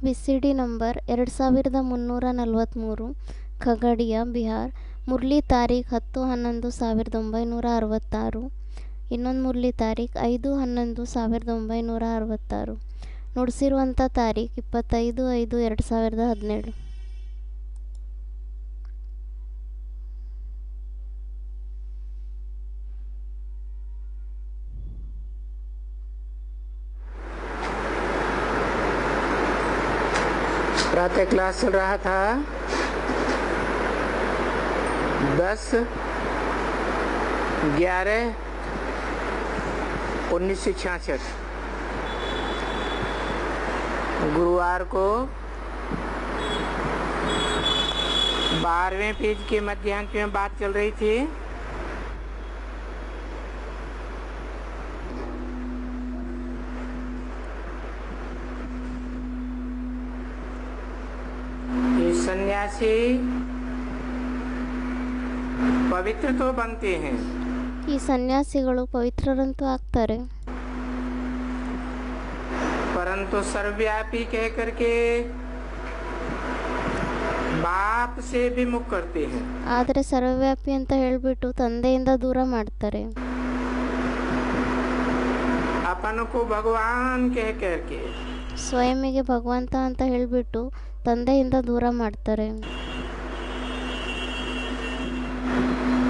ವಿಸಿಡಿ number 2343, ಖಗಡಿಯಾ Bihar. Murali ತಾರೀಖ್ 10-11-1966. ಇನ್ನೊಂದು ಮುರಳಿ ತಾರೀಖ್ 5-11-1966. ನುಡಿಸಿರುವಂಥ ತಾರೀಖ್ 25/5/2017. प्रातः class चल रहा था 10/11/1966। गुरुवार को 12वें पेज के मध्यांक में बात चल रही थी। सन्यासी पवित्र तो बनते हैं, ಈ ಸನ್ಯಾಸಿಗಳು ಪವಿತ್ರರಂತೂ ಆಗ್ತಾರೆ, परंतु सर्वव्यापी कह करके बाप से भी मुख करते हैं। ಆದರೆ ಸರ್ವವ್ಯಾಪಿ ಅಂತ ಹೇಳಿಬಿಟ್ಟು ತಂದೆಯಿಂದ ದೂರ ಮಾಡ್ತಾರೆ. अपन को भगवान कह करके ಸ್ವಯಂಗೆ ಭಗವಂತ ಅಂತ ಹೇಳಿಬಿಟ್ಟು ತಂದೆಯಿಂದ ದೂರ ಮಾಡ್ತಾರೆ.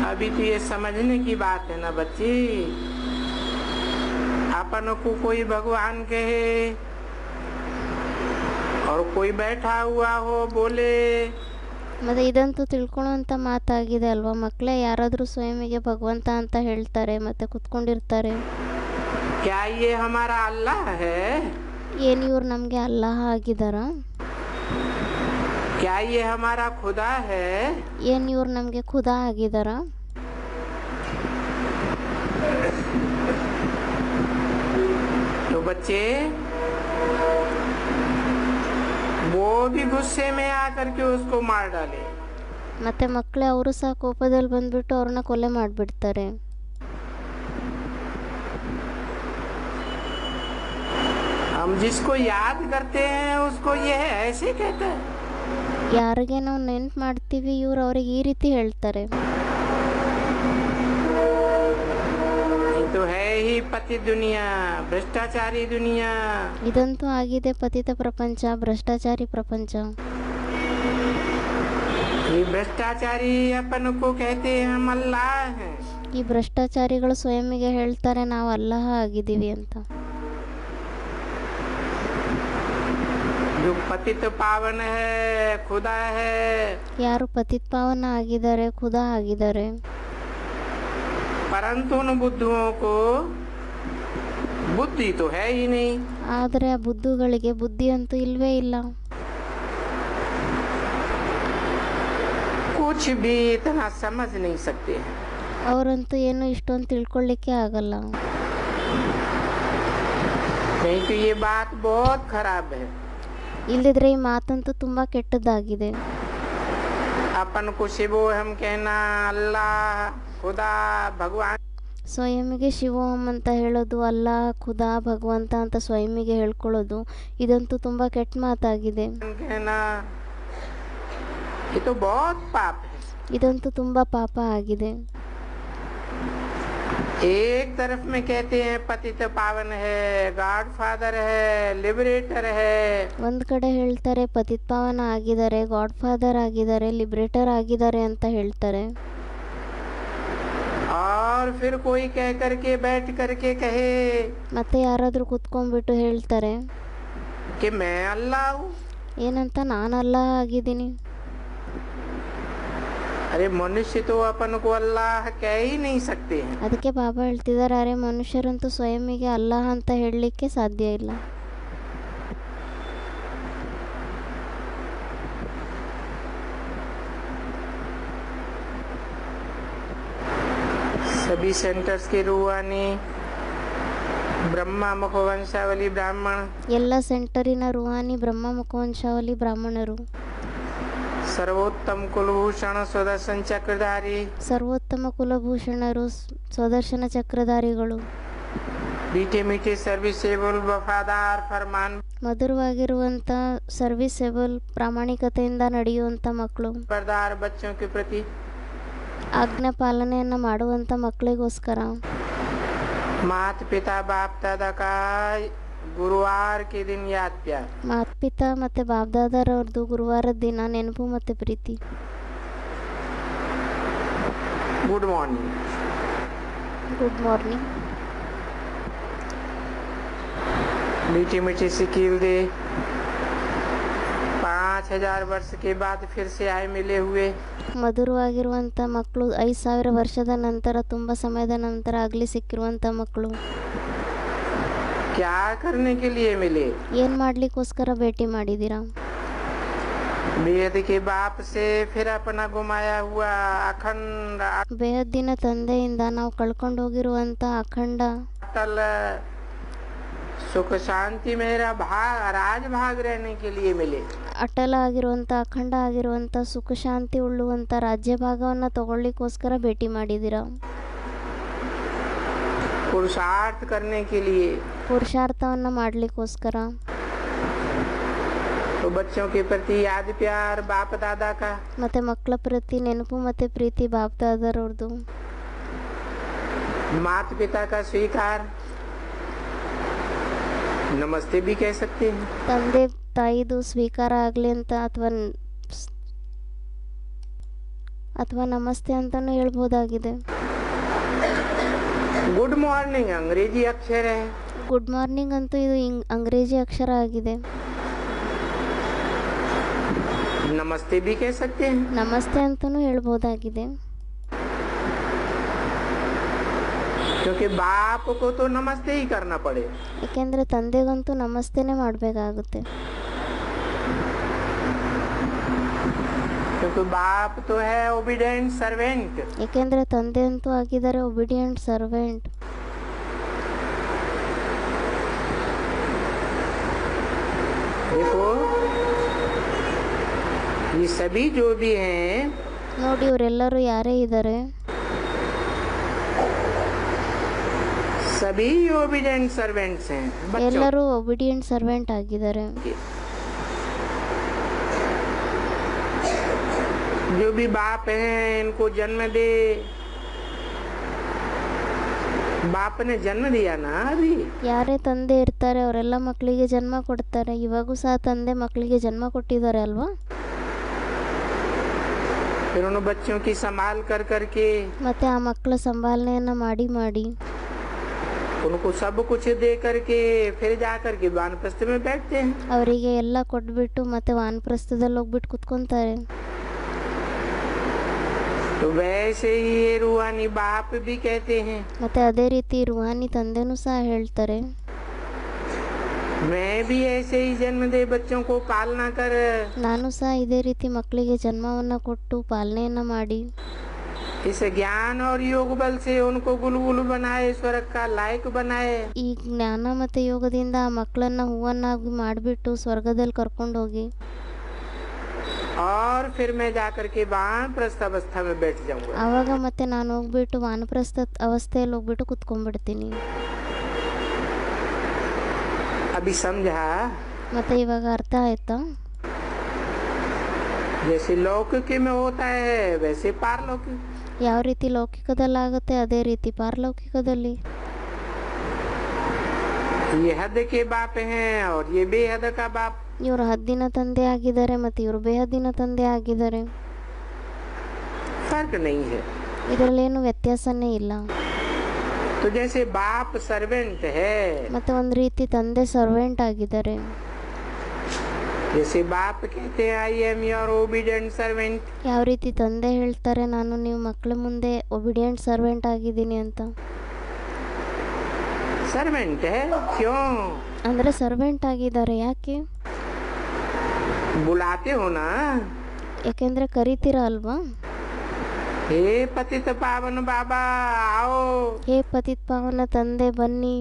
अभी तो ये समझने की बात है ना बच्ची, अपन को कोई भगवान कहे और कोई बैठा हुआ हो बोले, ಮತ್ತು ಇದಂತೂ ತಿಳ್ಕೊಳ್ಳೋಂಥ ಮಾತಾಗಿದೆ ಅಲ್ವಾ ಮಕ್ಕಳೇ. ಯಾರಾದರೂ ಸ್ವಯಂಗೆ ಭಗವಂತ ಅಂತ ಹೇಳ್ತಾರೆ ಮತ್ತು ಕುತ್ಕೊಂಡಿರ್ತಾರೆ. क्या ये हमारा अल्लाह है? ಏನು ಇವ್ರು ನಮಗೆ ಅಲ್ಲಾಹ ಆಗಿದಾರಾ? क्या ये हमारा खुदा है? ಏನು ಇವ್ರು ನಮಗೆ ಖುದಾ ಆಗಿದಾರಾ? तो बच्चे वो भी गुस्से में आकर के उसको मार डाले। ಮತ್ತು ಮಕ್ಕಳೇ ಅವರು ಸಹ ಕೋಪದಲ್ಲಿ ಬಂದ್ಬಿಟ್ಟು ಅವ್ರನ್ನ ಕೊಲೆ ಮಾಡಿಬಿಡ್ತಾರೆ. हम जिसको याद करते हैं उसको ये ऐसे कहते हैं। ಯಾರಿಗೆ ನಾವು ನೆನ್ಪು ಮಾಡ್ತೀವಿ ಇವ್ರು ಅವ್ರಿಗೆ ಈ ರೀತಿ ಹೇಳ್ತಾರೆ. ये तो है ही पति दुनिया, भ्रष्टाचारी दुनिया। ಇದಂತೂ ಆಗಿದೆ ಪತಿತ ಪ್ರಪಂಚ, ಭ್ರಷ್ಟಾಚಾರಿ ಪ್ರಪಂಚ. ये भ्रष्टाचारी अपन को कहते हैं हम अल्लाह हैं। ಈ ಭ್ರಷ್ಟಾಚಾರಿಗಳು ಸ್ವಯಂಗೆ ಹೇಳ್ತಾರೆ ನಾವು ಅಲ್ಲಾಹ ಆಗಿದ್ದೀವಿ ಅಂತ. जो पतित पावन है खुदा है, ಯಾರು ಪತಿತ್ ಪಾವನ ಆಗಿದ್ದಾರೆ, ಖುದಾ ಆಗಿದ್ದಾರೆ. परंतु उन बुद्धुओं को बुद्धि तो है ही नहीं। ಆದರೆ ಆ ಬುದ್ಧುಗಳಿಗೆ ಬುದ್ಧಿ ಅಂತೂ ಇಲ್ವೇ ಇಲ್ಲ. कुछ भी इतना समझ नहीं सकते हैं। ಅವರಂತೂ ಏನು ಇಷ್ಟೊಂದು ತಿಳ್ಕೊಳ್ಳಿಕ್ಕೆ ಆಗಲ್ಲ. नहीं तो ये बात बहुत खराब है। ಇಲ್ಲದಿದ್ರೆ ಈ ಮಾತಂತೂ ತುಂಬ ಕೆಟ್ಟದ್ದಾಗಿದೆ. अपन को शिवो हम कहना, अल्लाह खुदा भगवान ಸ್ವಯಂಗೆ ಶಿವೋಹಂ ಅಂತ ಹೇಳೋದು, ಅಲ್ಲಾ ಖುದಾ ಭಗವಂತ ಅಂತ ಸ್ವಯಂಗೆ ಹೇಳ್ಕೊಳ್ಳೋದು, ಇದಂತೂ ತುಂಬ ಕೆಟ್ಟ ಮಾತಾಗಿದೆ. कहना, ये तो बहुत पाप है। ಇದಂತೂ ತುಂಬ ಪಾಪ ಆಗಿದೆ. एक तरफ में कहते हैं पतित पावन है, गॉड फादर है, लिबरेटर है, ಒಂದು कಡೆ ಹೇಳ್ತಾರೆ ಪತಿತ್ ಪಾವನ ಆಗಿದ್ದಾರೆ, ಗಾಡ್ ಫಾದರ್ ಆಗಿದ್ದಾರೆ, ಲಿಬ್ರೇಟರ್ ಆಗಿದ್ದಾರೆ ಅಂತ ಹೇಳ್ತಾರೆ. और फिर कोई कह करके बैठ करके कहे ಮತ್ತೆ ಯಾರಾದರೂ ಕುತ್ಕೊಂಡ್ಬಿಟ್ಟು ಹೇಳ್ತಾರೆ कि मैं अल्लाह हूँ। ಏನಂತ, ನಾನು ಅಲ್ಲಾಹ ಆಗಿದ್ದೀನಿ. अरे मनुष्य तो अपन को अल्लाह कह ही नहीं सकते हैं। ಅದಕ್ಕೆ ಬಾಬಾ ಹೇಳ್ತಿದ್ದಾರೆ, ಅರೆ ಮನುಷ್ಯರಂತೂ ಸ್ವಯಂಗೆ ಅಲ್ಲಾಹ ಅಂತ ಹೇಳಲಿಕ್ಕೆ ಸಾಧ್ಯ ಇಲ್ಲ. सभी सेंटर्स के रूहानी ब्रह्मा मुखवंशावली ब्राह्मण, ಎಲ್ಲ ಸೆಂಟರಿನ ರೂಹಾನಿ ಬ್ರಹ್ಮ ಮುಖವಂಶಾವಳಿ ಬ್ರಾಹ್ಮಣರು, सर्वोत्तम कुलभूषण सुदर्शन चक्रधारी, ಸರ್ವೋತ್ತಮ ಕುಲಭೂಷಣರು, ಸ್ವದರ್ಶನ ಚಕ್ರಧಾರಿಗಳು, मीठे मीठे सर्विसेबल वफादार फरमान ಮಧುರವಾಗಿರುವಂಥ ಸರ್ವಿಸೇಬಲ್ ಪ್ರಾಮಾಣಿಕತೆಯಿಂದ ನಡೆಯುವಂಥ ಮಕ್ಕಳು, बरदार बच्चों के प्रति ಆಜ್ಞಾ ಪಾಲನೆಯನ್ನು ಮಾಡುವಂಥ ಮಕ್ಕಳಿಗೋಸ್ಕರ माता पिता बाप दादा का गुरुवार के दिन याद प्यार ಮಾತ್ಪಿತಾ ಮತ್ತು ಬಾಬ್ದಾದರವ್ರದ್ದು ಗುರುವಾರದ ದಿನ ನೆನಪು ಮತ್ತು ಪ್ರೀತಿ. Good morning good morning. मीठी मीठी सी कील दे 5000 वर्ष के बाद फिर से आए मिले हुए ಮಧುರವಾಗಿರುವಂಥ ಮಕ್ಕಳು 5000 ವರ್ಷದ ನಂತರ, ತುಂಬ ಸಮಯದ ನಂತರ ಆಗಲಿ ಸಿಕ್ಕಿರುವಂಥ ಮಕ್ಕಳು. क्या करने के लिए मिले? ಏನು ಮಾಡಲಿಕ್ಕೋಸ್ಕರ ಭೇಟಿ ಮಾಡಿದ್ದೀರಾ? बेद के बाप से फिर अपना गुमाया हुआ अखंड ಬೇಹದ್ದಿನ ತಂದೆಯಿಂದ ನಾವು ಕಳ್ಕೊಂಡು ಹೋಗಿರುವಂಥ ಅಖಂಡ अटल सुख शांति मेरा भाग राज भाग रहने के लिए मिले ಅಟಲ ಆಗಿರುವಂಥ ಅಖಂಡ ಆಗಿರುವಂಥ ಸುಖ ಶಾಂತಿ ಉಳ್ಳುವಂಥ ರಾಜ್ಯ ಭಾಗವನ್ನು ತಗೊಳ್ಳಿಕ್ಕೋಸ್ಕರ ಭೇಟಿ ಮಾಡಿದ್ದೀರಾ? पुरुषार्थ करने के लिए ಪುರುಷಾರ್ಥವನ್ನು ಮಾಡಲಿಕ್ಕೋಸ್ಕರ. तो बच्चों के प्रति याद प्यार बाप दादा का ಮತ್ತು ಮಕ್ಕಳ ಪ್ರತಿ ನೆನಪು ಮತ್ತು ಪ್ರೀತಿ ಬಾಪ್ದಾದರವ್ರದ್ದು. माता पिता का स्वीकार नमस्ते भी कह सकते हैं ತಂದೆ ತಾಯಿದು ಸ್ವೀಕಾರ ಆಗಲಿ ಅಂತ ಅಥವಾ ನಮಸ್ತೆ ಅಂತಲೂ ಹೇಳ್ಬೋದಾಗಿದೆ. गुड मॉर्निंग अंग्रेजी अक्षर है ಗುಡ್ ಮಾರ್ನಿಂಗ್ ಅಂತೂ ಇದು ಅಂಗ್ರೇಜಿ ಅಕ್ಷರ ಆಗಿದೆ. नमस्ते भी कह सकते हैं ನಮಸ್ತೆ ಅಂತಲೂ ಹೇಳ್ಬೋದಾಗಿದೆ. क्योंकि बाप को तो नमस्ते ही करना पड़े ಏಕೆಂದರೆ ತಂದೆಗಂತೂ ನಮಸ್ತೆನೇ ಮಾಡಬೇಕಾಗುತ್ತೆ. क्योंकि बाप तो है ओबीडेंट सर्वेंट ಏಕೆಂದರೆ ತಂದೆ ಅಂತೂ ಆಗಿದ್ದಾರೆ ಒಬಿಡಿಯಂಟ್ ಸರ್ವೆಂಟ್. देखो ये सभी जो भी हैं ನೋಡಿ ಇವರೆಲ್ಲರೂ ಯಾರೇ ಇದ್ದಾರೆ, सभी ओबीडेंट सर्वेंट्स हैं बच्चों ಎಲ್ಲರೂ ಒಬಿಡಿಯಂಟ್ ಸರ್ವೆಂಟ್ ಆಗಿದ್ದಾರೆ. के। जो भी बाप हैं इनको जन्म दे बाप ने जन्म दिया ना अभी ಯಾರೇ ತಂದೆ ಇರ್ತಾರೆ ಅವರೆಲ್ಲ ಮಕ್ಕಳಿಗೆ ಜನ್ಮ ಕೊಡ್ತಾರೆ. ಇವಾಗೂ ಸಹ ತಂದೆ ಮಕ್ಕಳಿಗೆ ಜನ್ಮ ಕೊಟ್ಟಿದ್ದಾರೆ ಅಲ್ವಾ? फिर उन बच्चों की संभाल कर करके ಮತ್ತು ಆ ಮಕ್ಕಳ ಸಂಭಾಲನೆಯನ್ನು ಮಾಡಿ ಮಾಡಿ उनको सब कुछ दे करके फिर जा करके वानप्रस्थ में बैठते हैं ಅವರಿಗೆ ಎಲ್ಲ ಕೊಟ್ಬಿಟ್ಟು ಮತ್ತೆ ವಾನಪ್ರಸ್ಥದಲ್ಲಿ ಹೋಗ್ಬಿಟ್ಟು ಕುತ್ಕೊಂತಾರೆ. तो वैसे ही ये रूहानी बाप भी कहते हैं ಮತ್ತು ಅದೇ ರೀತಿ ರುಹಾನಿ ತಂದೆನೂ ಸಹ ಹೇಳ್ತಾರೆ, मैं भी ऐसे ही जन्म दे बच्चों को पालना कर ನಾನು ಸಹ ಇದೇ ರೀತಿ ಮಕ್ಕಳಿಗೆ ಜನ್ಮವನ್ನು ಕೊಟ್ಟು ಪಾಲನೆಯನ್ನು ಮಾಡಿ इस ज्ञान और योग बल से उनको गुलगुल बनाए स्वर्ग का लायक बनाए ಈ ಜ್ಞಾನ ಮತ್ತು ಯೋಗದಿಂದ ಆ ಮಕ್ಕಳನ್ನು ಹೂವನ್ನಾಗಿ ಮಾಡಿಬಿಟ್ಟು ಸ್ವರ್ಗದಲ್ಲಿ ಕರ್ಕೊಂಡೋಗಿ और फिर मैं जाकर के वानप्रस्थ अवस्था में बैठ जाऊंगा ಆವಾಗ ಮತ್ತೆ ನಾನು ಹೋಗ್ಬಿಟ್ಟು ವಾನಪ್ರಸ್ಥ ಅವಸ್ಥೆಯಲ್ಲಿ ಹೋಗ್ಬಿಟ್ಟು ಕುತ್ಕೊಂಡ್ಬಿಡ್ತೀನಿ. अभी समझा ಮತ್ತು ಇವಾಗ ಅರ್ಥ ಆಯ್ತಾ? जैसे लौकिक में होता है वैसे पारलौकिक ಯಾವ ರೀತಿ ಲೌಕಿಕದಲ್ಲಾಗುತ್ತೆ ಅದೇ ರೀತಿ ಪಾರಲೌಕಿಕದಲ್ಲಿ. ये हद के बाप हैं और ये बेहद का बाप ಇವರು ಹದ್ದಿನ ತಂದೆ ಆಗಿದ್ದಾರೆ ಮತ್ತು ಇವರು ಬೇಹದ್ದಿನ ತಂದೆ ಆಗಿದ್ದಾರೆ. फर्क नहीं है ಇದರಲ್ಲೇನು ವ್ಯತ್ಯಾಸನೇ ಇಲ್ಲ. तो जैसे बाप सर्वेंट है ಮತ್ತು ಒಂದು ರೀತಿ ತಂದೆ ಸರ್ವೆಂಟ್ ಆಗಿದ್ದಾರೆ. जैसे बाप कहते हैं I am your obedient servant ಯಾವ ರೀತಿ ತಂದೆ ಹೇಳ್ತಾರೆ ನಾನು ನೀವು ಮಕ್ಕಳ ಮುಂದೆ ಒಬಿಡಿಯಂಟ್ ಸರ್ವೆಂಟ್ ಆಗಿದ್ದೀನಿ ಅಂತ. सर्वेंट है क्यों ಅಂದರೆ ಸರ್ವೆಂಟ್ ಆಗಿದ್ದಾರೆ ಯಾಕೆ? बुलाते हो ना ಯಾಕೆಂದರೆ ಕರಿತೀರಾ ಅಲ್ವಾ? हे पतित पावन बाबा आओ ಹೇ ಪತಿತ್ ಪಾವನ ತಂದೆ ಬನ್ನಿ.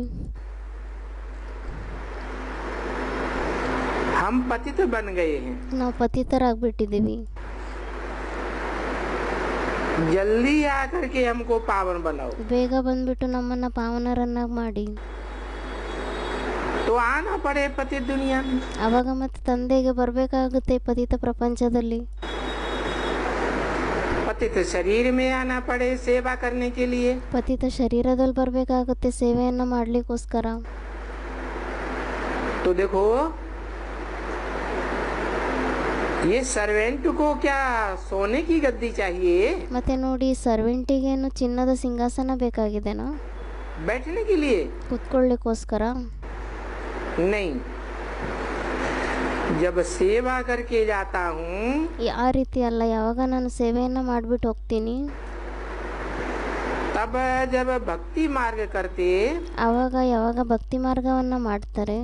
हम पतित बन गए हैं ನಾವು ಪತಿತರಾಗ್ಬಿಟ್ಟಿದ್ದೀವಿ. जल्दी आकर के हमको पावन बनाओ ಬೇಗ ಬಂದ್ಬಿಟ್ಟು ನಮ್ಮನ್ನು ಪಾವನರನ್ನಾಗಿ ಮಾಡಿ. तो आना पड़े पतित दुनिया में। ಆವಾಗ ಮತ್ತೆ ತಂದೆಗೆ ಬರಬೇಕಾಗುತ್ತೆ ಪತಿತ ಪ್ರಪಂಚದಲ್ಲಿ. पतित शरीर में आना पड़े सेवा करने के लिए। ಪತಿತ ಶರೀರದಲ್ಲಿ ಬರಬೇಕಾಗುತ್ತೆ ಸೇವೆಯನ್ನು ಮಾಡಲಿಕ್ಕೋಸ್ಕರ. तो देखो ये सर्वेंट को क्या सोने की गद्दी चाहिए? ಮತ್ತೆ ನೋಡಿ, ಸರ್ವೆಂಟಿಗೇನು ಚಿನ್ನದ ಸಿಂಹಾಸನ ಬೇಕಾಗಿದೆನಾ बैठने के लिए? ಕುತ್ಕೊಳ್ಳಿಕ್ಕೋಸ್ಕರ? नहीं, जब सेवा करके जाता हूँ ಆ ರೀತಿ ಅಲ್ಲ. ಯಾವಾಗ ನಾನು ಸೇವೆಯನ್ನು ಮಾಡಿಬಿಟ್ಟು ಹೋಗ್ತೀನಿ, तब जब भक्ति मार्ग करते ಆವಾಗ ಯಾವಾಗ ಭಕ್ತಿ ಮಾರ್ಗವನ್ನು ಮಾಡ್ತಾರೆ,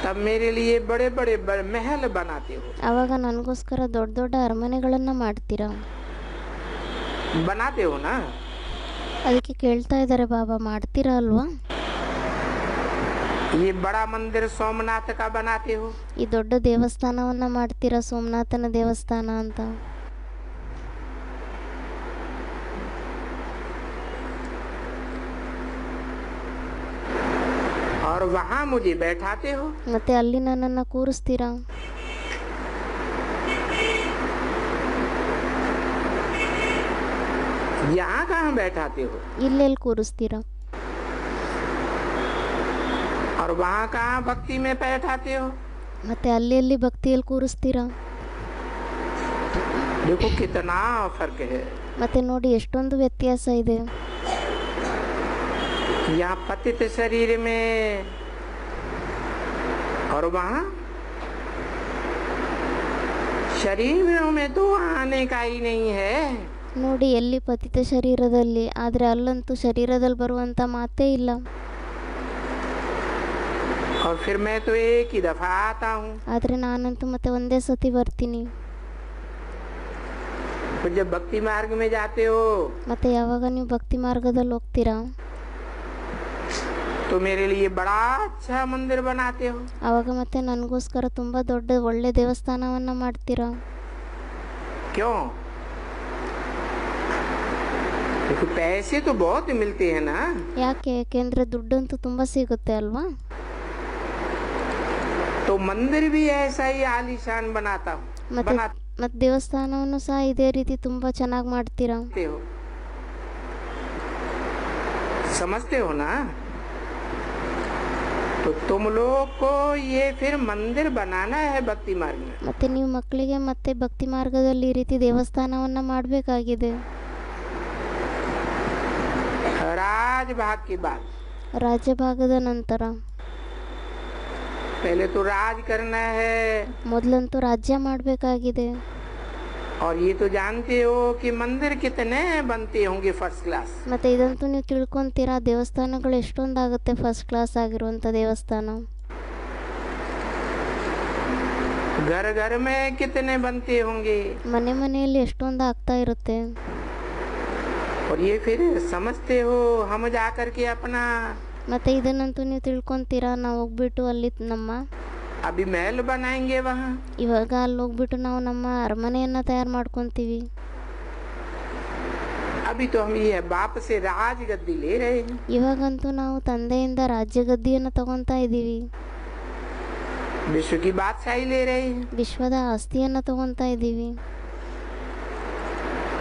तब मेरे लिए बड़े बड़े महल बनाते हो। ಆವಾಗ ನನಗೋಸ್ಕರ ದೊಡ್ಡ ದೊಡ್ಡ ಅರಮನೆಗಳನ್ನು ಮಾಡ್ತೀರಾ. बनाते हो ना? ಅದಕ್ಕೆ ಕೇಳ್ತಾ ಇದ್ದಾರೆ ಬಾಬಾ, ಮಾಡ್ತೀರಾ ಅಲ್ವಾ? ये बड़ा मंदिर सोमनाथ का बनाते हो? ಈ ದೊಡ್ಡ ದೇವಸ್ಥಾನವನ್ನು ಮಾಡ್ತೀರಾ, ಸೋಮನಾಥನ ದೇವಸ್ಥಾನ ಅಂತ. और वहाँ मुझे बैठाते हो? ಮತ್ತೆ ಅಲ್ಲಿ ನನ್ನನ್ನು ಕೂರಿಸ್ತೀರಾ. यहाँ कहाँ बैठाते हो? ಇಲ್ಲೆಲ್ಲಿ ಕೂರಿಸ್ತೀರಾ. और वहाँ कहाँ भक्ति में बैठाते हो? ಮತ್ತೆ ಅಲ್ಲಿ ಭಕ್ತಿಯಲ್ಲಿ ಕೂರಿಸ್ತೀರಾ. देखो कितना फर्क है। ಮತ್ತೆ ನೋಡಿ, ಎಷ್ಟೊಂದು ವ್ಯತ್ಯಾಸ ಇದೆ. यहाँ पतित शरीर में और वहाँ शरीरों में तो आने का ही नहीं है। ನೋಡಿ, ಎಲ್ಲಿ ಪತಿತ ಶರೀರದಲ್ಲಿ, ಆದರೆ ಅಲ್ಲಂತೂ ಶರೀರದಲ್ಲಿ ಬರುವಂಥ ಮಾತೇ ಇಲ್ಲ. और फिर मैं तो एक ही दफा आता हूँ। ಆದರೆ ನಾನಂತೂ ಮತ್ತೆ ಒಂದೇ ಸತಿ ಬರ್ತೀನಿ. फिर जब भक्ति मार्ग में जाते हो ಮತ್ತೆ ಯಾವಾಗ ನೀವು ಭಕ್ತಿ ಮಾರ್ಗದಲ್ಲಿ ಹೋಗ್ತೀರಾ, तो मेरे लिए बड़ा अच्छा मंदिर बनाते हो। ಆವಾಗ ಮತ್ತೆ ನನಗೋಸ್ಕರ ತುಂಬ ದೊಡ್ಡ ಒಳ್ಳೆ ದೇವಸ್ಥಾನವನ್ನು ಮಾಡ್ತೀರಾ. क्यों? देखो पैसे तो बहुत मिलते हैं ना। ಯಾಕೆ? ಯಾಕೆಂದರೆ ದುಡ್ಡಂತೂ ತುಂಬ ಸಿಗುತ್ತೆ ಅಲ್ವಾ? तो मंदिर भी ऐसा ही आलीशान बनाता हूँ। ಮತ್ತೆ ದೇವಸ್ಥಾನವನ್ನು ಸಹ ಇದೇ ರೀತಿ ತುಂಬ ಚೆನ್ನಾಗಿ ಮಾಡ್ತೀರಾ. हो समझते हो ना? तो तुम लोग को ये फिर मंदिर बनाना है भक्ति मार्ग में। ಮತ್ತೆ ನೀವು ಮಕ್ಕಳಿಗೆ ಮತ್ತೆ ಭಕ್ತಿ ಮಾರ್ಗದಲ್ಲಿ ಈ ರೀತಿ ದೇವಸ್ಥಾನವನ್ನು ಮಾಡಬೇಕಾಗಿದೆ. राज भाग के बाद ರಾಜ್ಯಭಾಗದ ನಂತರ पहले तो राज करना है। ಮೊದಲಂತೂ ರಾಜ್ಯ ಮಾಡಬೇಕಾಗಿದೆ. और ये तो जानते हो कि मंदिर कितने बनते होंगे फर्स्ट क्लास। ಮತ್ತೆ ಇದಂತೂ ನೀವು ತಿಳ್ಕೊಂತೀರಾ, ದೇವಸ್ಥಾನಗಳು ಎಷ್ಟೊಂದಾಗುತ್ತೆ ಫಸ್ಟ್ ಕ್ಲಾಸ್ ಆಗಿರುವಂಥ ದೇವಸ್ಥಾನ. घर घर में कितने बनते होंगे। ಮನೆ ಮನೆಯಲ್ಲಿ ಎಷ್ಟೊಂದು ಆಗ್ತಾ ಇರುತ್ತೆ. और ये फिर समझते हो हम जा कर के अपना ಮತ್ತೆ ಇದನ್ನಂತೂ ನೀವು ತಿಳ್ಕೊಂತೀರಾ, ನಾವು ಹೋಗ್ಬಿಟ್ಟು ಅಲ್ಲಿ अभी महल बनाएंगे वहाँ। ಇವಾಗ ಅಲ್ಲಿ ಹೋಗ್ಬಿಟ್ಟು ನಾವು ನಮ್ಮ ಅರಮನೆಯನ್ನು ತಯಾರು ಮಾಡ್ಕೊತೀವಿ. अभी तो हम ये बाप से राज गद्दी ले रहे हैं। ಇವಾಗಂತೂ ನಾವು ತಂದೆಯಿಂದ ರಾಜ್ಯ ಗದ್ದಿಯನ್ನು ತಗೊತಾ ಇದ್ದೀವಿ. विश्व की बादशाही ले रहे हैं। ವಿಶ್ವದ ಆಸ್ತಿಯನ್ನು ತಗೊತಾ ಇದ್ದೀವಿ.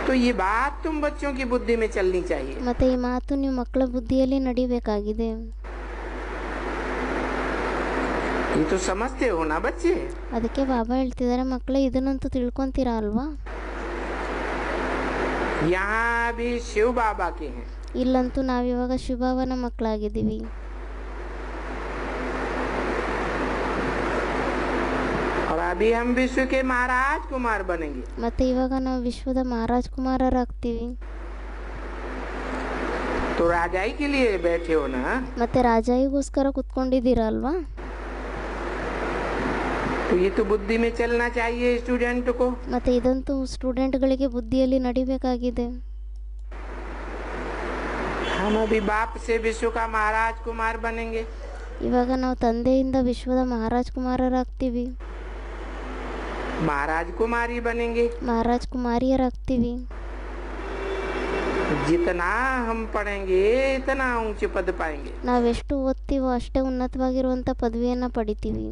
तो ये बात तुम बच्चों की बुद्धि में चलनी चाहिए। ಮತ್ತೆ ಈ ಮಾತು ನೀವು ಮಕ್ಕಳ ಬುದ್ಧಿಯಲ್ಲಿ ನಡಿಬೇಕಾಗಿದೆ. ये तो समझते हो ना बच्चे? ಅದಕ್ಕೆ ಬಾಬಾ ಹೇಳ್ತಿದ್ದಾರೆ, ಮಕ್ಕಳೇ ಇದನ್ನಂತೂ ತಿಳ್ಕೊಂತೀರಾ ಅಲ್ವಾ? यहाँ भी शिव बाबा के हैं। ಇಲ್ಲಂತೂ ನಾವಿವಾಗ ಶಿವಬಾಬನ ಮಕ್ಕಳಾಗಿದ್ದೀವಿ. और अभी हम विश्व के महाराज कुमार बनेंगे। ಮತ್ತೆ ಇವಾಗ ನಾವು ವಿಶ್ವದ ಮಹಾರಾಜ್ ಕುಮಾರರಾಗ್ತೀವಿ. तो राजाई के लिए बैठे हो ना? ಮತ್ತೆ ರಾಜಾಯಿಗೋಸ್ಕರ ಕುತ್ಕೊಂಡಿದ್ದೀರಾ ಅಲ್ವಾ? तो ये तो बुद्धि में चलना चाहिए स्टूडेंट को। ಮತ್ತೆ ಇದಂತೂ ಸ್ಟೂಡೆಂಟ್ಗಳಿಗೆ ಬುದ್ಧಿಯಲ್ಲಿ ನಡಿಬೇಕಾಗಿದೆ. हम अभी बाप से विश्व का महाराज कुमार बनेंगे। ಇವಾಗ ನಾವು ತಂದೆಯಿಂದ ವಿಶ್ವದ ಮಹಾರಾಜ್ ಕುಮಾರರಾಗ್ತೀವಿ, महाराज कुमारी बनेंगे। ಮಹಾರಾಜ್ ಕುಮಾರಿಯರಾಗ್ತೀವಿ. जितना हम पढ़ेंगे इतना ऊंचे पद पाएंगे। ನಾವೆಷ್ಟು ಓದ್ತೀವೋ ಅಷ್ಟೇ ಉನ್ನತವಾಗಿರುವಂಥ ಪದವಿಯನ್ನು ಪಡಿತೀವಿ.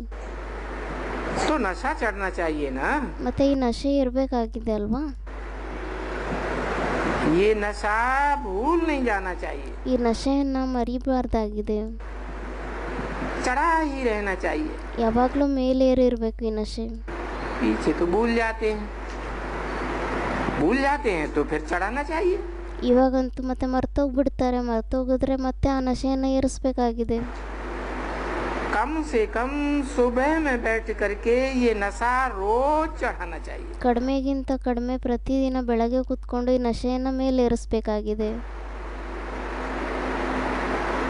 तो नशा चढ़ना चाहिए ना। ಮತ್ತೆ ಈ ನಶೆ ಇರಬೇಕಾಗಿದೆ ಅಲ್ವಾ? ये नशा भूल नहीं जाना चाहिए, ಈ ನಶೆಯನ್ನು ಮರಿಬಾರ್ದಾಗಿದೆ. चढ़ा ही रहना चाहिए। ಯಾವಾಗಲೂ ಮೇಲೇರಿ ಇರಬೇಕು ಈ ನಶೆ. पीछे तो भूल जाते हैं तो फिर चढ़ाना चाहिए। ಇವಾಗಂತೂ ಮತ್ತೆ ಮರ್ತೋಗ್ಬಿಡ್ತಾರೆ. ಮರ್ತೋಗಿದ್ರೆ ಮತ್ತೆ ಆ ನಶೆಯನ್ನು ಏರಿಸಬೇಕಾಗಿದೆ. कम से कम सुबह में बैठ करके ये नशा रोज चढ़ाना चाहिए। ಕಡಿಮೆಗಿಂತ ಕಡಿಮೆ ಪ್ರತಿದಿನ ಬೆಳಗ್ಗೆ ಕೂತ್ಕೊಂಡು ಈ ನಶೆಯನ್ನು ಮೇಲೇರಿಸಬೇಕಾಗಿದೆ.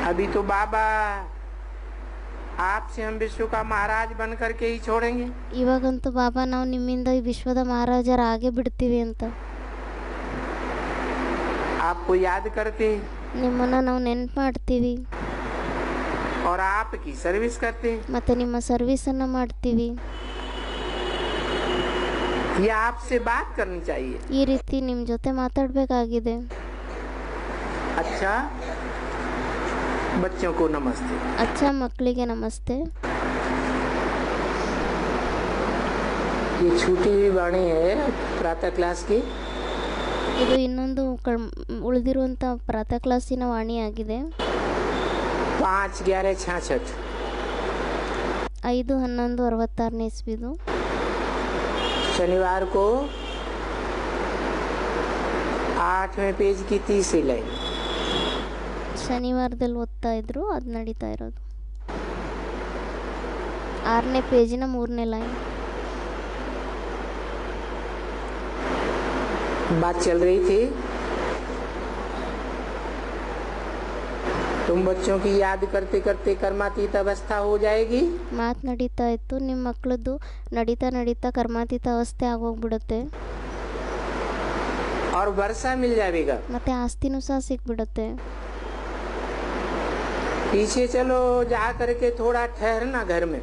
अभी तो बाबा आपसे हम विश्व का महाराज बन करके ही छोड़ेंगे। ಇವಾಗಂತೂ ಬಾಬಾ ನಾವು ನಿಮ್ಮಿಂದ ಈ ವಿಶ್ವದ ಮಹಾರಾಜರಾಗೇ ಬಿಡ್ತೀವಿ ಅಂತ आपको याद करते ನಿಮ್ಮನ್ನು ನಾವು ನೆನಪು ಮಾಡ್ತೀವಿ और आपकी सर्विस करते। ಮತ್ತೆ ನಿಮ್ಮ ಸರ್ವಿಸನ್ನು ಮಾಡ್ತೀವಿ. ये आपसे बात करनी चाहिए। ಈ ರೀತಿ ನಿಮ್ಮ ಜೊತೆ ಮಾತಾಡಬೇಕಾಗಿದೆ. अच्छा बच्चों को नमस्ते। ಅಚ್ಚಾ ಮಕ್ಕಳಿಗೆ ನಮಸ್ತೆ. ये छूटी हुई वाणी है प्रातः क्लास की। ಇದು ಇನ್ನೊಂದು ಉಳಿದಿರುವಂಥ ಪ್ರಾತಃ ಕ್ಲಾಸಿನ ವಾಣಿಯಾಗಿದೆ. 5/11/66 5/11/66 ಇಸ್ವಿದು. शनिवार को 8वें पेज की 30वीं लाइन। ಶನಿವಾರದಲ್ಲಿ ಓದ್ತಾ ಇದ್ರು, ಅದು ನಡೀತಾ ಇರೋದು 6ನೇ ಪೇಜಿನ 3ನೇ ಲೈನ್. बात चल रही थी तुम बच्चों की याद करते करते कर्मातीत अवस्था हो जाएगी। ಮಾತು ನಡೀತಾ ಇತ್ತು. ನಿಮ್ಮ ಮಕ್ಕಳದ್ದು ನಡೀತಾ ನಡೀತಾ ಕರ್ಮಾತೀತ ಅವಸ್ಥೆ ಆಗೋಗ್ಬಿಡುತ್ತೆ. और वर्षा मिल जाएगा। ಮತ್ತೆ ಆಸ್ತಿನೂ ಸಹ ಸಿಕ್ಬಿಡುತ್ತೆ. पीछे चलो जा करके थोड़ा ठहरना घर में।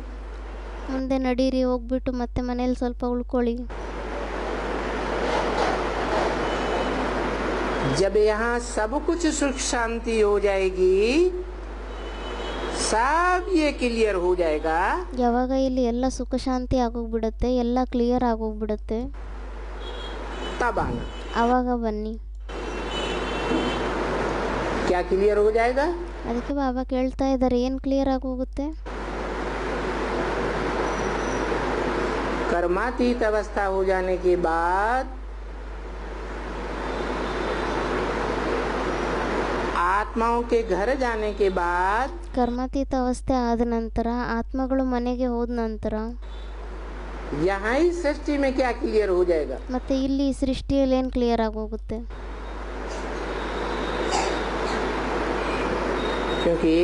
ಮುಂದೆ ನಡೀರಿ, ಹೋಗ್ಬಿಟ್ಟು ಮತ್ತೆ ಮನೇಲಿ ಸ್ವಲ್ಪ ಉಳ್ಕೊಳ್ಳಿ. जब यहाँ सब कुछ सुख शांति हो जाएगी, सब ये क्लियर हो जाएगा। ಯಾವಾಗ ಇಲ್ಲಿ ಎಲ್ಲ ಸುಖ ಶಾಂತಿ ಆಗೋಗ್ಬಿಡುತ್ತೆ, ಎಲ್ಲ ಕ್ಲಿಯರ್ ಆಗೋಗ್ಬಿಡುತ್ತೆ, तब आना। ಆವಾಗ ಬನ್ನಿ. क्या क्लियर हो जाएगा? ಅದಕ್ಕೆ ಬಾಬಾ ಕೇಳ್ತಾ ಇದ್ದಾರೆ, ಏನು ಕ್ಲಿಯರ್ ಆಗೋಗುತ್ತೆ? कर्मातीत अवस्था हो जाने के बाद आत्माओं के घर जाने के बाद ಕರ್ಮಾತೀತ ಅವಸ್ಥೆ ಆದ ನಂತರ, ಆತ್ಮಗಳು ಮನೆಗೆ ಹೋದ ನಂತರ यहाँ ही सृष्टि में क्या क्लियर हो जाएगा? ಮತ್ತೆ ಇಲ್ಲಿ ಸೃಷ್ಟಿಯಲ್ಲಿ ಏನು ಕ್ಲಿಯರ್ ಆಗೋಗುತ್ತೆ? क्योंकि